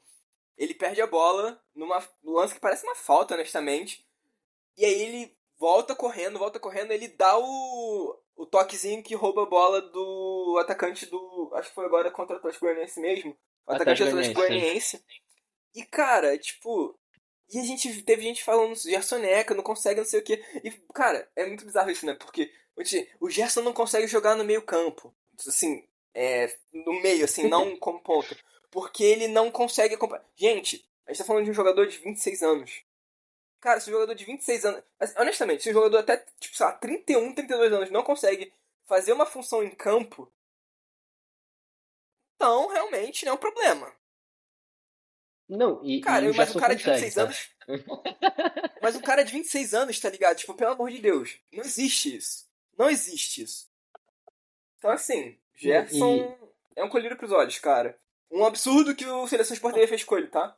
ele perde a bola num lance que parece uma falta, honestamente, e aí ele volta correndo, ele dá o toquezinho que rouba a bola do atacante do. Acho que foi agora contra o Atlético Goianiense mesmo. O atacante Atlético do Atlético Goianiense, sim. Goianiense. E cara, tipo. E a gente teve gente falando Gerson Neca, não consegue, não sei o quê. E, cara, é muito bizarro isso, né? Porque o Gerson não consegue jogar no meio campo. Assim, no meio, assim, não como ponta. Porque ele não consegue acompanhar. Gente, a gente tá falando de um jogador de 26 anos. Cara, se um jogador de 26 anos. Honestamente, se um jogador até, tipo, sei lá, 31, 32 anos não consegue fazer uma função em campo, então realmente é um problema. Não, e Cara, o mas o Gerson cara de vinte e consegue, seis tá? anos. Mas um cara de 26 anos, tá ligado? Tipo, pelo amor de Deus. Não existe isso. Não existe isso. Então, assim, Não, e Gerson é um colírio pros olhos, cara. Um absurdo que o Seleções Portuguesa fez com ele, tá?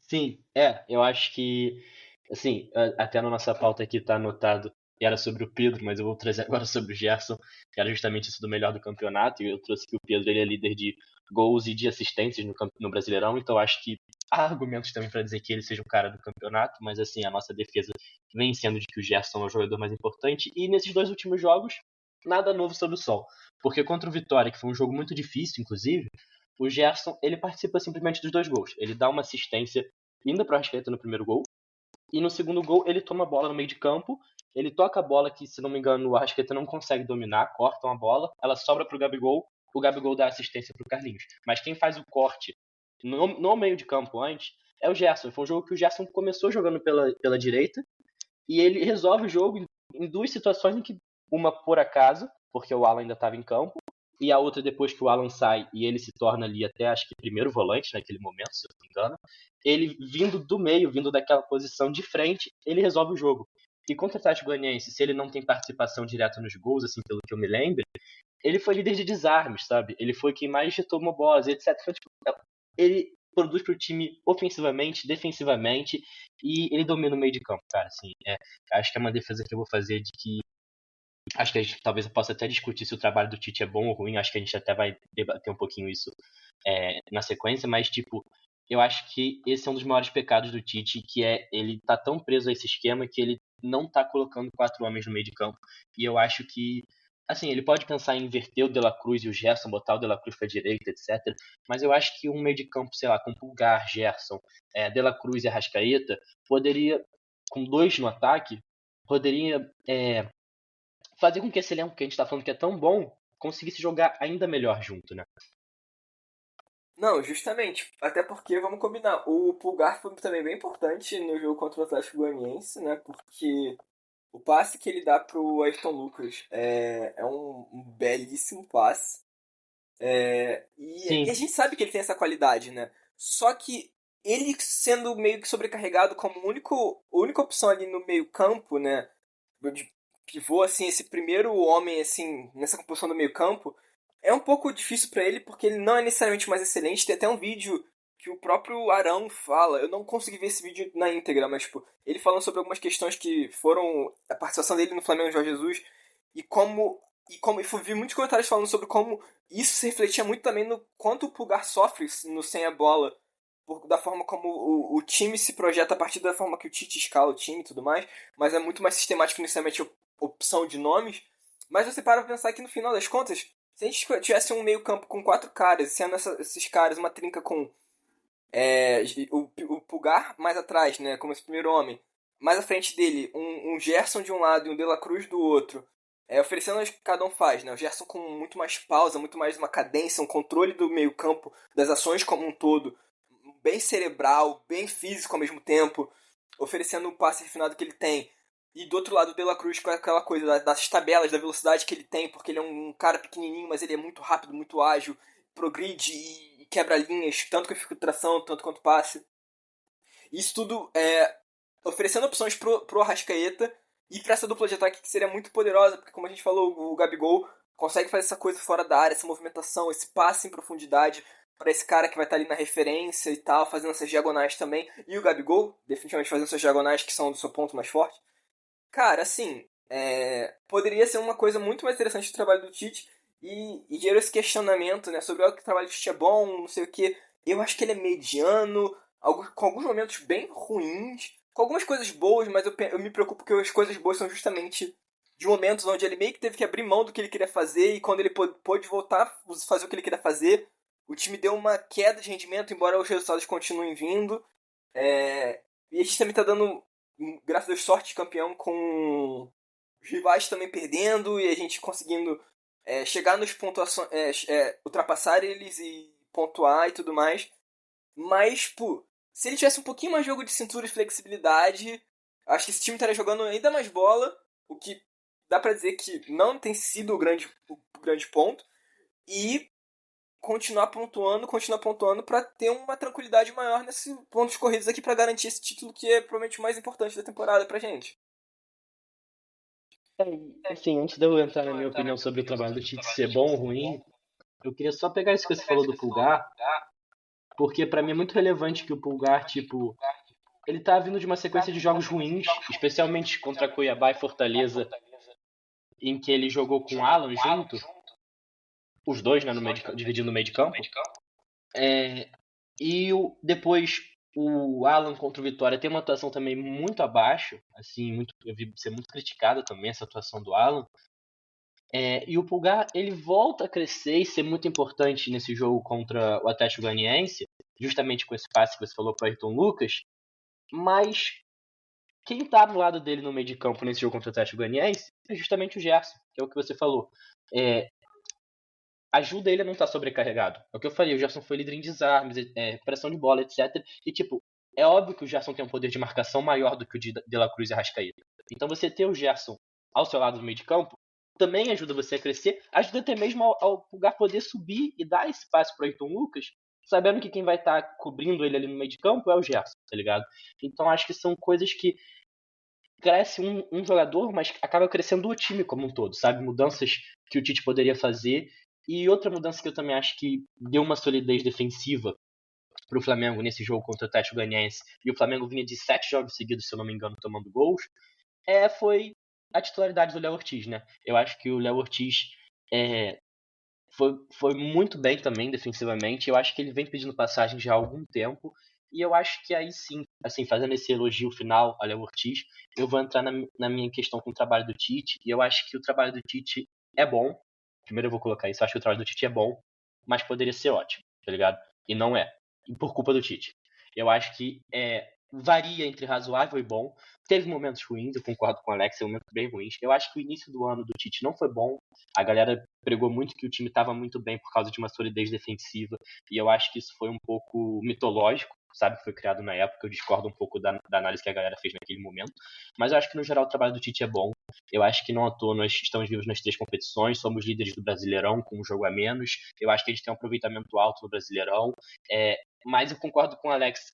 sim, eu acho que, assim, até na nossa pauta aqui tá anotado que era sobre o Pedro, mas eu vou trazer agora sobre o Gerson, que era justamente isso do melhor do campeonato, e eu trouxe que o Pedro ele é líder de gols e de assistências no Brasileirão, então eu acho que há argumentos também para dizer que ele seja o cara do campeonato, mas assim, a nossa defesa vem sendo de que o Gerson é o jogador mais importante, e nesses dois últimos jogos, nada novo sob o sol, porque contra o Vitória, que foi um jogo muito difícil, inclusive, o Gerson, ele participa simplesmente dos dois gols. Ele dá uma assistência indo para o Arrascaeta no primeiro gol. E no segundo gol, ele toma a bola no meio de campo. Ele toca a bola que, se não me engano, o Arrascaeta não consegue dominar. Cortam a bola. Ela sobra para o Gabigol. O Gabigol dá assistência para o Carlinhos. Mas quem faz o corte no meio de campo antes é o Gerson. Foi um jogo que o Gerson começou jogando pela direita. E ele resolve o jogo em duas situações em que uma por acaso, porque o Alan ainda estava em campo, e a outra depois que o Alan sai e ele se torna ali até acho que primeiro volante naquele momento, se eu não me engano, ele vindo do meio, vindo daquela posição de frente, ele resolve o jogo. E contra o Atlético Goianiense, se ele não tem participação direta nos gols, assim, pelo que eu me lembro, ele foi líder de desarmes, sabe? Ele foi quem mais tomou bolas, etc. Foi, tipo, ele produz pro time ofensivamente, defensivamente, e ele domina o meio de campo, cara. Assim, acho que é uma defesa que eu vou fazer de que. Acho que a gente talvez eu possa até discutir se o trabalho do Tite é bom ou ruim. Acho que a gente até vai debater um pouquinho isso na sequência, mas tipo, eu acho que esse é um dos maiores pecados do Tite, que é ele tá tão preso a esse esquema que ele não tá colocando quatro homens no meio de campo. E eu acho que, assim, ele pode pensar em inverter o De La Cruz e o Gerson, botar o De La Cruz pra direita, etc. Mas eu acho que um meio de campo, sei lá, com Pulgar, Gerson, De La Cruz e Arrascaeta, poderia, com dois no ataque, poderia fazer com que esse elenco que a gente tá falando que é tão bom conseguisse jogar ainda melhor junto, né? Não, justamente. Até porque, vamos combinar, o Pulgar foi também bem importante no jogo contra o Atlético Goianiense, né? Porque O passe que ele dá pro Ayrton Lucas é um belíssimo passe. E a Sim, gente sabe que ele tem essa qualidade, né? Só que ele sendo meio que sobrecarregado como única opção ali no meio campo, né? De pivô, assim, esse primeiro homem, assim, nessa composição do meio campo, é um pouco difícil pra ele porque ele não é necessariamente mais excelente. Tem até um vídeo que o próprio Arão fala, eu não consegui ver esse vídeo na íntegra, mas tipo, ele falando sobre algumas questões que foram a participação dele no Flamengo Jorge Jesus e como eu vi muitos comentários falando sobre como isso se refletia muito também no quanto o Pulgar sofre no sem a bola, da forma como o time se projeta a partir da forma que o Tite escala o time e tudo mais, mas é muito mais sistemático necessariamente opção de nomes. Mas você para pra pensar que no final das contas, se a gente tivesse um meio campo com 4 caras, sendo esses caras uma trinca com o Pulgar mais atrás, né, como esse primeiro homem, mais à frente dele, um Gerson de um lado e um De La Cruz do outro, oferecendo o que cada um faz, né? O Gerson com muito mais pausa, muito mais uma cadência, um controle do meio campo, das ações como um todo, bem cerebral, bem físico ao mesmo tempo, oferecendo o passe refinado que ele tem. E do outro lado, o De La Cruz com aquela coisa das tabelas, da velocidade que ele tem, porque ele é um cara pequenininho, mas ele é muito rápido, muito ágil, progride e quebra linhas, tanto com infiltração, tanto quanto passe. Isso tudo oferecendo opções pro Arrascaeta e para essa dupla de ataque que seria muito poderosa, porque como a gente falou, o Gabigol consegue fazer essa coisa fora da área, essa movimentação, esse passe em profundidade para esse cara que vai estar ali na referência e tal, fazendo essas diagonais também. E o Gabigol, definitivamente fazendo essas diagonais que são do seu ponto mais forte. Cara, assim, poderia ser uma coisa muito mais interessante do trabalho do Tite e gerou esse questionamento, né, sobre que o trabalho do Tite é bom, não sei o que. Eu acho que ele é mediano, com alguns momentos bem ruins, com algumas coisas boas, mas eu me preocupo que as coisas boas são justamente de momentos onde ele meio que teve que abrir mão do que ele queria fazer e quando ele pôde voltar a fazer o que ele queria fazer, o time deu uma queda de rendimento, embora os resultados continuem vindo. E a gente também tá dando, graças a Deus, sorte de campeão com os rivais também perdendo e a gente conseguindo chegar nos pontuações, ultrapassar eles e pontuar e tudo mais. Mas, pô, se ele tivesse um pouquinho mais de jogo de cintura e flexibilidade, acho que esse time estaria jogando ainda mais bola, o que dá pra dizer que não tem sido o grande ponto. E continuar pontuando para ter uma tranquilidade maior nesses pontos corridos aqui para garantir esse título que é provavelmente o mais importante da temporada pra gente. assim, antes de eu entrar na minha opinião sobre o trabalho do Tite ser bom ou ruim, eu queria só pegar isso que você falou do Pulgar, porque pra mim é muito relevante que o Pulgar, tipo, ele tá vindo de uma sequência de jogos ruins, especialmente contra Cuiabá e Fortaleza, em que ele jogou com o Alan junto, os dois, né, dividindo o meio de campo. Depois o Alan contra o Vitória tem uma atuação também muito abaixo, assim, eu vi ser muito criticada também essa atuação do Alan. E o Pulgar, ele volta a crescer e ser muito importante nesse jogo contra o Atlético Goianiense, justamente com esse passe que você falou para Ayrton Lucas, mas quem tá do lado dele no meio de campo nesse jogo contra o Atlético Goianiense é justamente o Gerson, que é o que você falou. Ajuda ele a não estar sobrecarregado. É o que eu falei, o Gerson foi líder em desarmes, pressão de bola, etc. E, tipo, é óbvio que o Gerson tem um poder de marcação maior do que o de La Cruz e Arrascaeta. Então você ter o Gerson ao seu lado no meio de campo também ajuda você a crescer, ajuda até mesmo ao Pulgar poder subir e dar esse passo pro Ayrton Lucas, sabendo que quem vai estar cobrindo ele ali no meio de campo é o Gerson, tá ligado? Então acho que são coisas que cresce um jogador, mas acaba crescendo o time como um todo, sabe? Mudanças que o Tite poderia fazer. E outra mudança que eu também acho que deu uma solidez defensiva para o Flamengo nesse jogo contra o Atlético Goianiense, e o Flamengo vinha de 7 jogos seguidos, se eu não me engano, tomando gols, foi a titularidade do Léo Ortiz, né? Eu acho que o Léo Ortiz foi muito bem também defensivamente. Eu acho que ele vem pedindo passagem já há algum tempo. E eu acho que aí sim, assim, fazendo esse elogio final ao Léo Ortiz, eu vou entrar na minha questão com o trabalho do Tite. E eu acho que o trabalho do Tite é bom. Primeiro eu vou colocar isso. Eu acho que o trabalho do Tite é bom, mas poderia ser ótimo, tá ligado? E não é. E por culpa do Tite. Eu acho que varia entre razoável e bom. Teve momentos ruins, eu concordo com o Alex, momentos bem ruins. Eu acho que o início do ano do Tite não foi bom. A galera pregou muito que o time estava muito bem por causa de uma solidez defensiva, e eu acho que isso foi um pouco mitológico, sabe, que foi criado na época. Eu discordo um pouco da análise que a galera fez naquele momento. Mas eu acho que, no geral, o trabalho do Tite é bom. Eu acho que não à toa nós estamos vivos nas 3 competições, somos líderes do Brasileirão com um jogo a menos. Eu acho que a gente tem um aproveitamento alto no Brasileirão. Mas eu concordo com o Alex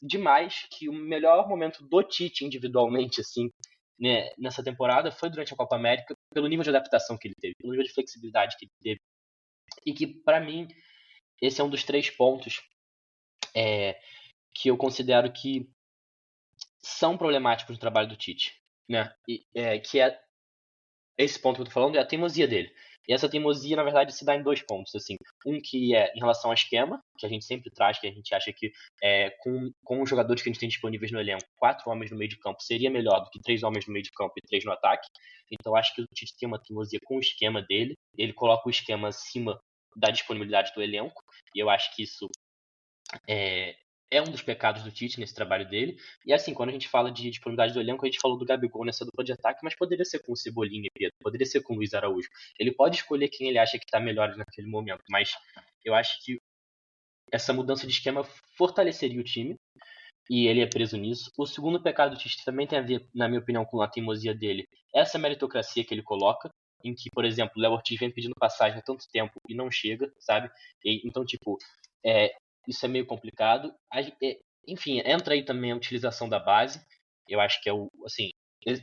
demais que o melhor momento do Tite individualmente, assim, né, nessa temporada foi durante a Copa América, pelo nível de adaptação que ele teve, pelo nível de flexibilidade que ele teve. E que, para mim, esse é um dos 3 pontos que eu considero que são problemáticos no trabalho do Tite, né? Que é esse ponto que eu tô falando, é a teimosia dele. E essa teimosia, na verdade, se dá em 2 pontos, assim. Um que é em relação ao esquema, que a gente sempre traz, que a gente acha que com os jogadores que a gente tem disponíveis no elenco, 4 homens no meio de campo seria melhor do que 3 homens no meio de campo e 3 no ataque. Então acho que o Tite tem uma teimosia com o esquema dele. Ele coloca o esquema acima da disponibilidade do elenco. E eu acho que isso é um dos pecados do Tite nesse trabalho dele. E assim, quando a gente fala de disponibilidade do elenco, a gente falou do Gabigol nessa dupla de ataque, mas poderia ser com o Cebolinha e Pedro, poderia ser com o Luiz Araújo. Ele pode escolher quem ele acha que está melhor naquele momento, mas eu acho que essa mudança de esquema fortaleceria o time, e ele é preso nisso. O segundo pecado do Tite também tem a ver, na minha opinião, com a teimosia dele. Essa meritocracia que ele coloca, em que, por exemplo, o Léo Ortiz vem pedindo passagem há tanto tempo e não chega, sabe? Então, tipo, isso é meio complicado. Enfim, entra aí também a utilização da base. Eu acho que é assim,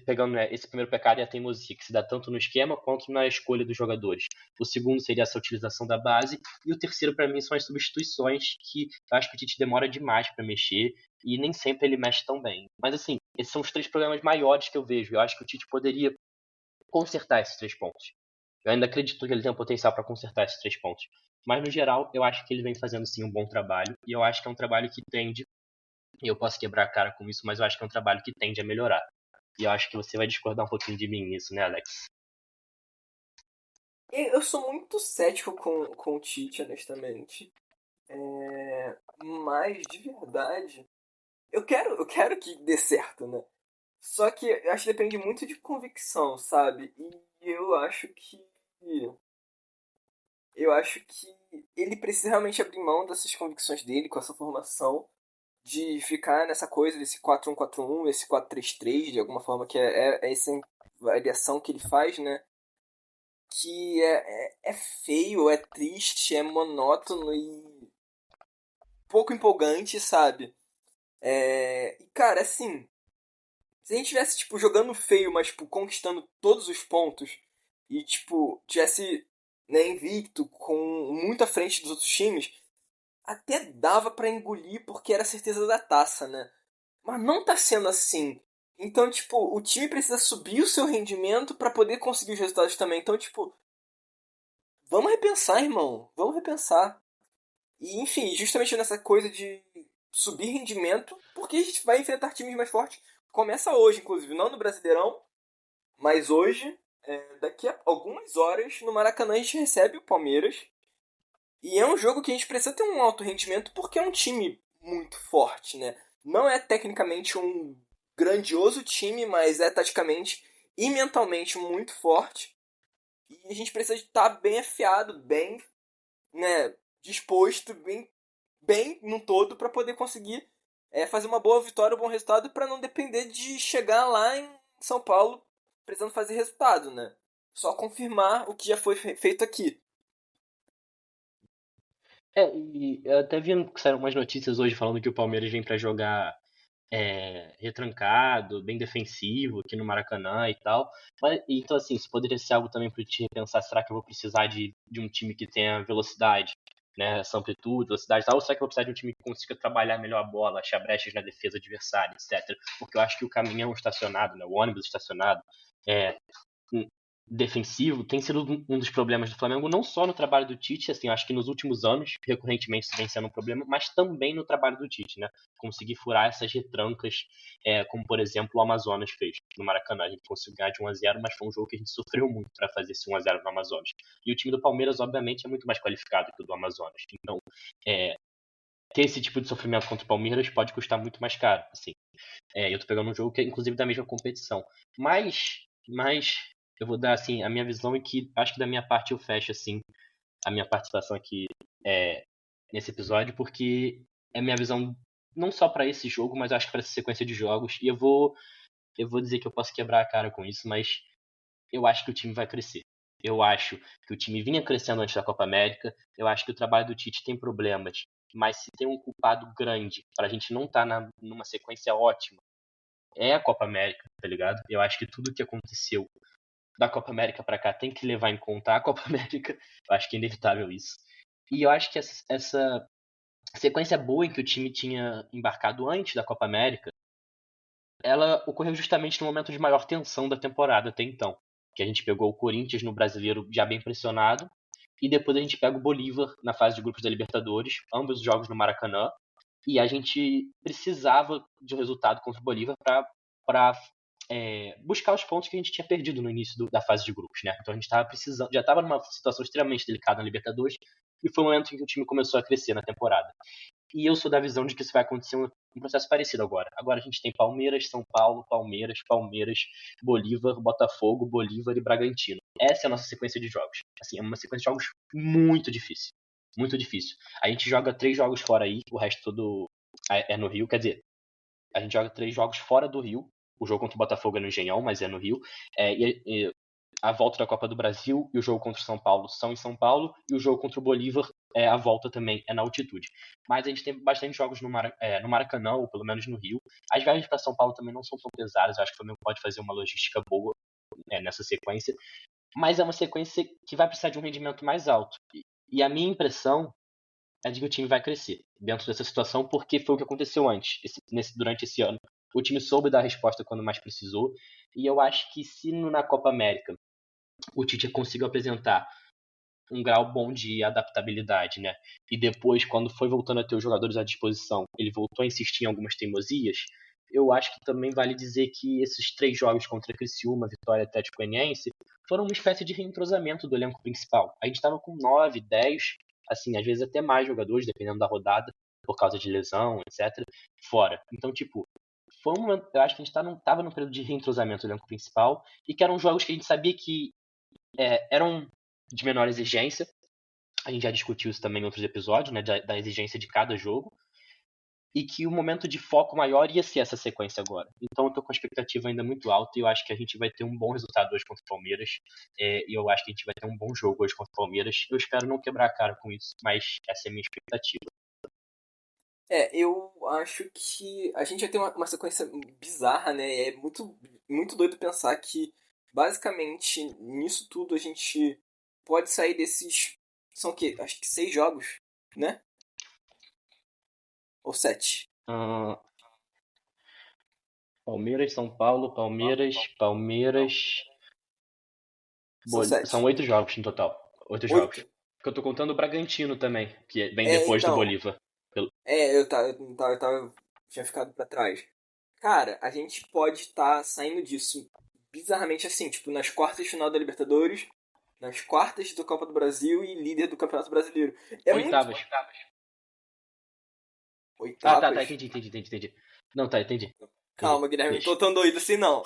pegando esse primeiro pecado é a teimosia, que se dá tanto no esquema quanto na escolha dos jogadores. O segundo seria essa utilização da base. E o terceiro, para mim, são as substituições, que eu acho que o Tite demora demais para mexer e nem sempre ele mexe tão bem. Mas, assim, esses são os 3 problemas maiores que eu vejo. Eu acho que o Tite poderia consertar esses 3 pontos. Eu ainda acredito que ele tem o potencial para consertar esses 3 pontos. Mas, no geral, eu acho que ele vem fazendo, sim, um bom trabalho. E eu acho que é um trabalho que tende, e eu posso quebrar a cara com isso, mas eu acho que é um trabalho que tende a melhorar. E eu acho que você vai discordar um pouquinho de mim nisso, né, Alex? Eu sou muito cético com o Tite, honestamente. Mas, de verdade, eu quero que dê certo, né? Só que eu acho que depende muito de convicção, sabe? E eu acho que ele precisa realmente abrir mão dessas convicções dele com essa formação, de ficar nessa coisa desse 4-1-4-1, esse 4-3-3, de alguma forma, que é essa variação que ele faz, né? Que é feio, é triste, é monótono e pouco empolgante, sabe? E, cara, assim, se a gente tivesse, tipo, jogando feio, mas, tipo, conquistando todos os pontos e, tipo, tivesse, né, invicto, com muito à frente dos outros times, até dava pra engolir porque era certeza da taça, né? Mas não tá sendo assim. Então, tipo, o time precisa subir o seu rendimento pra poder conseguir os resultados também. Então, tipo, vamos repensar, irmão. Vamos repensar. E, enfim, justamente nessa coisa de subir rendimento, porque a gente vai enfrentar times mais fortes. Começa hoje, inclusive, não no Brasileirão, mas hoje, daqui a algumas horas, no Maracanã a gente recebe o Palmeiras. E é um jogo que a gente precisa ter um alto rendimento porque é um time muito forte, né? Não é tecnicamente um grandioso time, mas é taticamente e mentalmente muito forte. E a gente precisa estar bem afiado, bem, né, disposto, bem no todo para poder conseguir fazer uma boa vitória, um bom resultado, para não depender de chegar lá em São Paulo precisando fazer resultado, né? Só confirmar o que já foi feito aqui. E eu até vi que saíram umas notícias hoje falando que o Palmeiras vem para jogar retrancado, bem defensivo aqui no Maracanã e tal. Então, assim, isso poderia ser algo também para te repensar: será que eu vou precisar de um time que tenha velocidade, né, essa amplitude, velocidade e tal, ou será que eu vou precisar de um time que consiga trabalhar melhor a bola, achar brechas na defesa adversária, etc. Porque eu acho que o caminhão estacionado, né, o ônibus estacionado, é, defensivo tem sido um dos problemas do Flamengo, não só no trabalho do Tite, assim, acho que nos últimos anos, recorrentemente isso vem sendo um problema, mas também no trabalho do Tite, né? Conseguir furar essas retrancas, como por exemplo o Amazonas fez no Maracanã. A gente conseguiu ganhar de 1-0, mas foi um jogo que a gente sofreu muito para fazer esse 1-0 no Amazonas. E o time do Palmeiras, obviamente, é muito mais qualificado que o do Amazonas. Então, ter esse tipo de sofrimento contra o Palmeiras pode custar muito mais caro, assim. Eu tô pegando um jogo que é inclusive da mesma competição. Mas eu vou dar assim a minha visão, e que acho que da minha parte eu fecho assim a minha participação aqui nesse episódio, porque é a minha visão não só pra esse jogo, mas acho que pra essa sequência de jogos. E eu vou dizer que eu posso quebrar a cara com isso, mas eu acho que o time vai crescer. Eu acho que o time vinha crescendo antes da Copa América. Eu acho que o trabalho do Tite tem problemas, mas se tem um culpado grande pra gente não estar numa sequência ótima, é a Copa América, tá ligado? Eu acho que tudo que aconteceu da Copa América pra cá tem que levar em conta a Copa América. Eu acho que é inevitável isso. E eu acho que essa sequência boa em que o time tinha embarcado antes da Copa América, ela ocorreu justamente no momento de maior tensão da temporada até então. Que a gente pegou o Corinthians no Brasileiro já bem pressionado, e depois a gente pega o Bolívar na fase de grupos da Libertadores, ambos os jogos no Maracanã, e a gente precisava de um resultado contra o Bolívar para buscar os pontos que a gente tinha perdido no início da fase de grupos, né? Então a gente estava precisando, já estava numa situação extremamente delicada na Libertadores, e foi o momento em que o time começou a crescer na temporada. E eu sou da visão de que isso vai acontecer um processo parecido agora. Agora a gente tem Palmeiras, São Paulo, Palmeiras, Palmeiras, Bolívar, Botafogo, Bolívar e Bragantino. Essa é a nossa sequência de jogos. Assim, é uma sequência de jogos muito difícil. Muito difícil. A gente joga 3 jogos fora aí, o resto todo é no Rio. Quer dizer, a gente joga 3 jogos fora do Rio. O jogo contra o Botafogo é no Engenhão, mas é no Rio. E a volta da Copa do Brasil e o jogo contra o São Paulo são em São Paulo. E o jogo contra o Bolívar, a volta também é na altitude. Mas a gente tem bastante jogos no Maracanã, ou pelo menos no Rio. As viagens para São Paulo também não são tão pesadas. Eu acho que o Flamengo pode fazer uma logística boa nessa sequência. Mas é uma sequência que vai precisar de um rendimento mais alto. E a minha impressão é de que o time vai crescer dentro dessa situação, porque foi o que aconteceu antes, durante esse ano. O time soube dar a resposta quando mais precisou. E eu acho que se na Copa América o Tite conseguiu apresentar um grau bom de adaptabilidade, né? E depois, quando foi voltando a ter os jogadores à disposição, ele voltou a insistir em algumas teimosias. Eu acho que também vale dizer que esses 3 jogos contra Criciúma, Vitória e Atlético Goianiense foram uma espécie de reentrosamento do elenco principal. A gente estava com 9, 10, assim, às vezes até mais jogadores, dependendo da rodada, por causa de lesão, etc., fora. Então, tipo, eu acho que a gente estava num período de reentrosamento do elenco principal e que eram jogos que a gente sabia que eram de menor exigência. A gente já discutiu isso também em outros episódios, né, da exigência de cada jogo. E que o momento de foco maior ia ser essa sequência agora. Então eu tô com a expectativa ainda muito alta e eu acho que a gente vai ter um bom resultado hoje contra o Palmeiras. E eu acho que a gente vai ter um bom jogo hoje contra o Palmeiras. Eu espero não quebrar a cara com isso, mas essa é a minha expectativa. Eu acho que a gente vai ter uma sequência bizarra, né? É muito, muito doido pensar que, basicamente, nisso tudo a gente pode sair desses. São o quê? Acho que 6 jogos, né? Ou 7. Palmeiras, São Paulo, Palmeiras. São São 7. 8 jogos no total. 8 jogos. 8? Porque eu tô contando o Bragantino também, que vem depois do Então. Bolívar. Eu tinha ficado pra trás. Cara, a gente pode estar saindo disso bizarramente assim, tipo, nas quartas de final da Libertadores, nas quartas da Copa do Brasil e líder do Campeonato Brasileiro. É muito. Oitavas. Tá, Oitavas? entendi. Não, tá, entendi. Calma, Guilherme, não Deixa. tô tão doido assim não.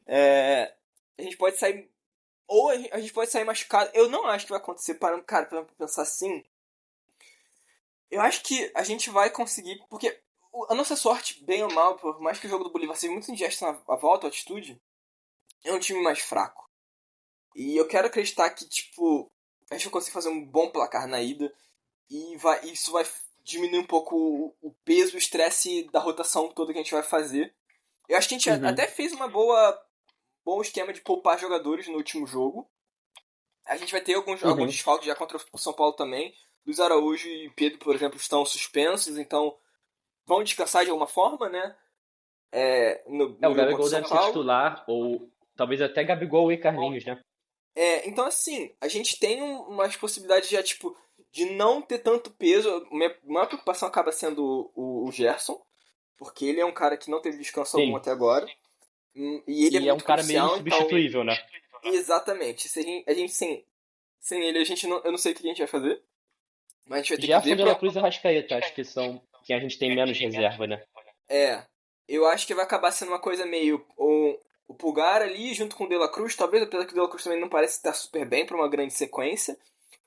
É, a gente pode sair. Ou a gente pode sair machucado. Eu não acho que vai acontecer. Cara, para pensar assim. Eu acho que a gente vai conseguir. Porque a nossa sorte, bem ou mal, por mais que o jogo do Bolívar seja muito indigesto na volta, a altitude, é um time mais fraco. E eu quero acreditar que, tipo, a gente vai conseguir fazer um bom placar na ida. E isso vai diminuir um pouco o peso, o estresse da rotação toda que a gente vai fazer. Eu acho que a gente Uhum. até fez bom esquema de poupar jogadores no último jogo. A gente vai ter alguns Uhum. desfalques já contra o São Paulo também. Luiz Araújo e Pedro, por exemplo, estão suspensos, então vão descansar de alguma forma, né? O No jogo contra o Gabigol São deve ser Paulo. titular, ou talvez até Gabigol e Carlinhos, né? Então, assim, a gente tem umas possibilidades já, tipo, de não ter tanto peso. Minha maior preocupação acaba sendo o Gerson, porque ele é um cara que não teve descanso algum Sim. até agora. E ele é E é um muito cara meio crucial, então. insubstituível, né? Exatamente. Se a gente sem ele, eu não sei o que a gente vai fazer. Mas a gente vai ter que Gerson ver de la pra. Cruz e Arrascaeta, acho que são que a gente tem menos reserva, né? É. Eu acho que vai acabar sendo uma coisa meio. O Pulgar ali junto com o De La Cruz, talvez, apesar que o De La Cruz também não parece estar super bem pra uma grande sequência.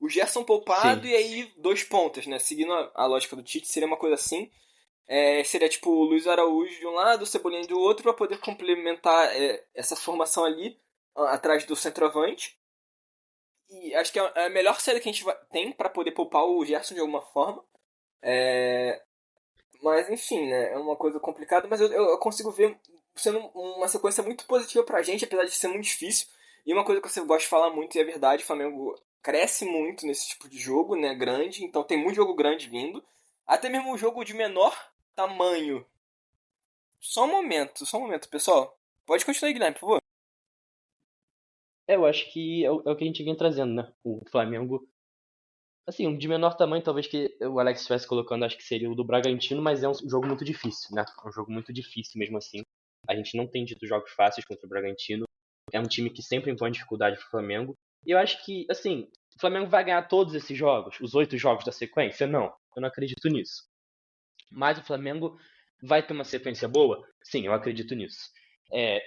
o Gerson poupado Sim. e aí 2 pontas, né? Seguindo a lógica do Tite, seria uma coisa assim. Seria tipo o Luiz Araújo de um lado, o Cebolinha do outro, para poder complementar essa formação ali, atrás do centroavante. E acho que é a melhor saída que a gente tem para poder poupar o Gerson de alguma forma. Mas enfim, né? É uma coisa complicada, mas eu consigo ver sendo uma sequência muito positiva pra gente, apesar de ser muito difícil. E uma coisa que você gosta de falar muito, e é verdade, o Flamengo cresce muito nesse tipo de jogo, né? Grande, então tem muito jogo grande vindo. Até mesmo um jogo de menor tamanho. Só um momento, pessoal. Pode continuar aí, Guilherme, por favor. Eu acho que é o que a gente vem trazendo, né? O Flamengo, assim, um de menor tamanho, talvez que o Alex estivesse colocando, acho que seria o do Bragantino, mas é um jogo muito difícil, né? É um jogo muito difícil mesmo assim. A gente não tem tido jogos fáceis contra o Bragantino. É um time que sempre impõe dificuldade pro Flamengo. E eu acho que, assim, o Flamengo vai ganhar todos esses jogos, os 8 jogos da sequência? Não, eu não acredito nisso. Mas o Flamengo vai ter uma sequência boa? Sim, eu acredito nisso.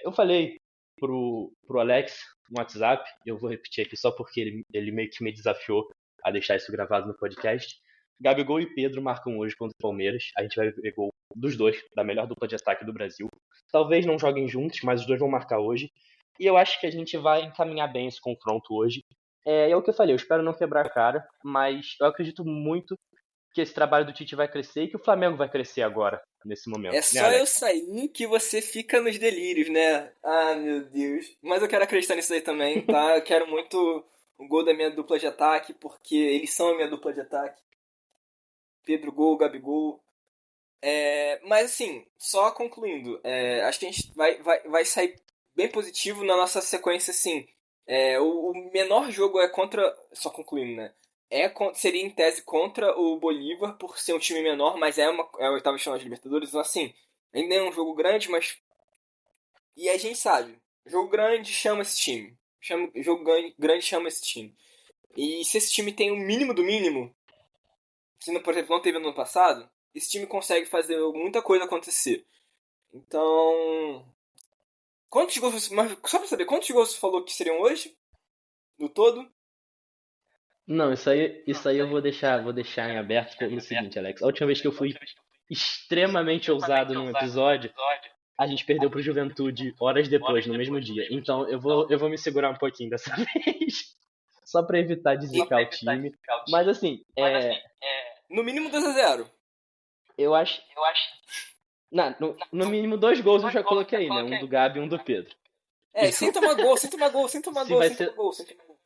Eu falei pro Alex no WhatsApp, eu vou repetir aqui só porque ele meio que me desafiou a deixar isso gravado no podcast. Gabigol e Pedro marcam hoje contra o Palmeiras. A gente vai ver gol dos dois, da melhor dupla de ataque do Brasil. Talvez não joguem juntos, mas os dois vão marcar hoje. E eu acho que a gente vai encaminhar bem esse confronto hoje. É o que eu falei, eu espero não quebrar a cara, mas eu acredito muito que esse trabalho do Tite vai crescer e que o Flamengo vai crescer agora, nesse É momento, né, só eu Alex? sair que você fica nos delírios, né? Ah, meu Deus. Mas eu quero acreditar nisso aí também, tá? Eu quero muito o gol da minha dupla de ataque, porque eles são a minha dupla de ataque. Pedro Gol, Gabigol. Mas assim, só concluindo, acho que a gente vai sair bem positivo na nossa sequência, assim. O menor jogo é contra. Só concluindo, né? Seria em tese contra o Bolívar, por ser um time menor, mas é a oitava final de Libertadores, então assim, ainda é um jogo grande, mas. E a gente sabe, jogo grande chama esse time. Jogo grande chama esse time. E se esse time tem o mínimo do mínimo, se não, por exemplo, não teve no ano passado, esse time consegue fazer muita coisa acontecer. Então. Quantos gols. Mas só pra saber, quantos gols você falou que seriam hoje? No todo? Não, isso aí eu vou deixar em aberto pelo seguinte, Alex. A última vez que eu fui extremamente ousado num episódio, a gente perdeu pro Juventude horas depois, no mesmo dia. Então eu vou me segurar um pouquinho dessa vez, só pra evitar de zicar o time. Mas assim, No mínimo 2-0. eu acho, não, no mínimo 2 gols eu já coloquei aí, né? Um do Gabi e um do Pedro. Sem tomar gol, sem tomar gol, sem tomar Se gol, vai sem tomar ser gol, sem tomar gol.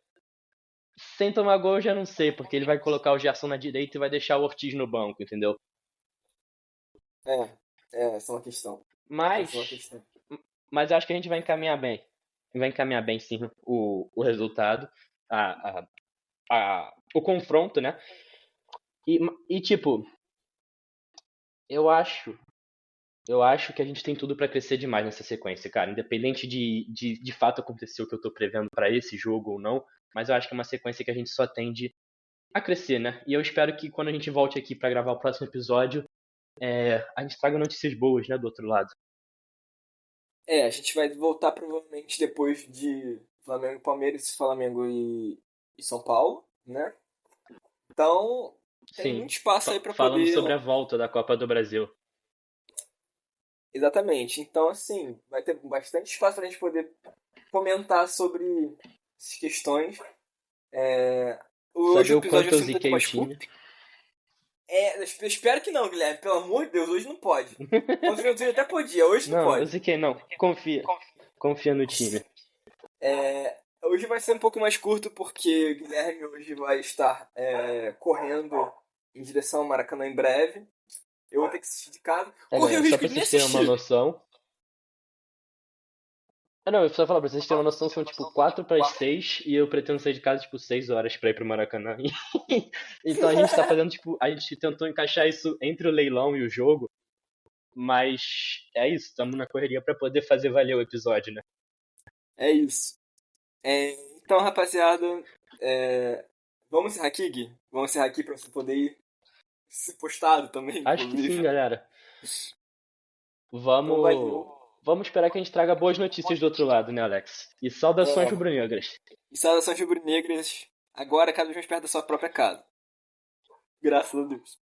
sem tomar gol, eu já não sei, porque ele vai colocar o Gerson na direita e vai deixar o Ortiz no banco, entendeu? Essa é uma questão. Essa é uma Mas, questão. mas eu acho que a gente vai encaminhar bem. Vai encaminhar bem, sim, o resultado, a, a, o confronto, né? E tipo, eu acho, eu acho que a gente tem tudo pra crescer demais nessa sequência, cara. Independente de fato acontecer o que eu tô prevendo pra esse jogo ou não, mas eu acho que é uma sequência que a gente só tende a crescer, né? E eu espero que quando a gente volte aqui pra gravar o próximo episódio, a gente traga notícias boas, né, do outro lado. A gente vai voltar provavelmente depois de Flamengo e Palmeiras, Flamengo e São Paulo, né? Então, tem Sim, muito espaço aí pra falando poder. sobre a volta da Copa do Brasil. Exatamente. Então, assim, vai ter bastante espaço pra gente poder comentar sobre essas questões. Hoje Saber o o episódio quanto vai eu ser um pouco ziquei o mais curto. time. Eu espero que não, Guilherme. Pelo amor de Deus, hoje não pode. Contra o Juventude até podia, hoje não Não, eu pode. ziquei não. Confia. Confia no time. Hoje vai ser um pouco mais curto porque o Guilherme hoje vai estar correndo em direção ao Maracanã em breve. Eu vou ter que assistir de casa. Correr o Só risco pra de nem vocês terem uma assistir. noção. Não, eu só falar pra vocês terem uma noção, são tipo 4 para as 6 e eu pretendo sair de casa tipo 6 horas pra ir pro Maracanã. Então a gente tá fazendo tipo, a gente tentou encaixar isso entre o leilão e o jogo, mas é isso, estamos na correria pra poder fazer valer o episódio, né? É isso. Então, rapaziada, é, vamos encerrar aqui, Gui? Vamos encerrar aqui pra você poder ir se postado também, Acho que sim, inclusive. galera. Então, Vamos, valeu. vamos esperar que a gente traga boas notícias do outro lado, né, Alex? E saudações É, rubro-negras. e saudações rubro-negras. agora cada vez mais perto da sua própria casa. Graças a Deus.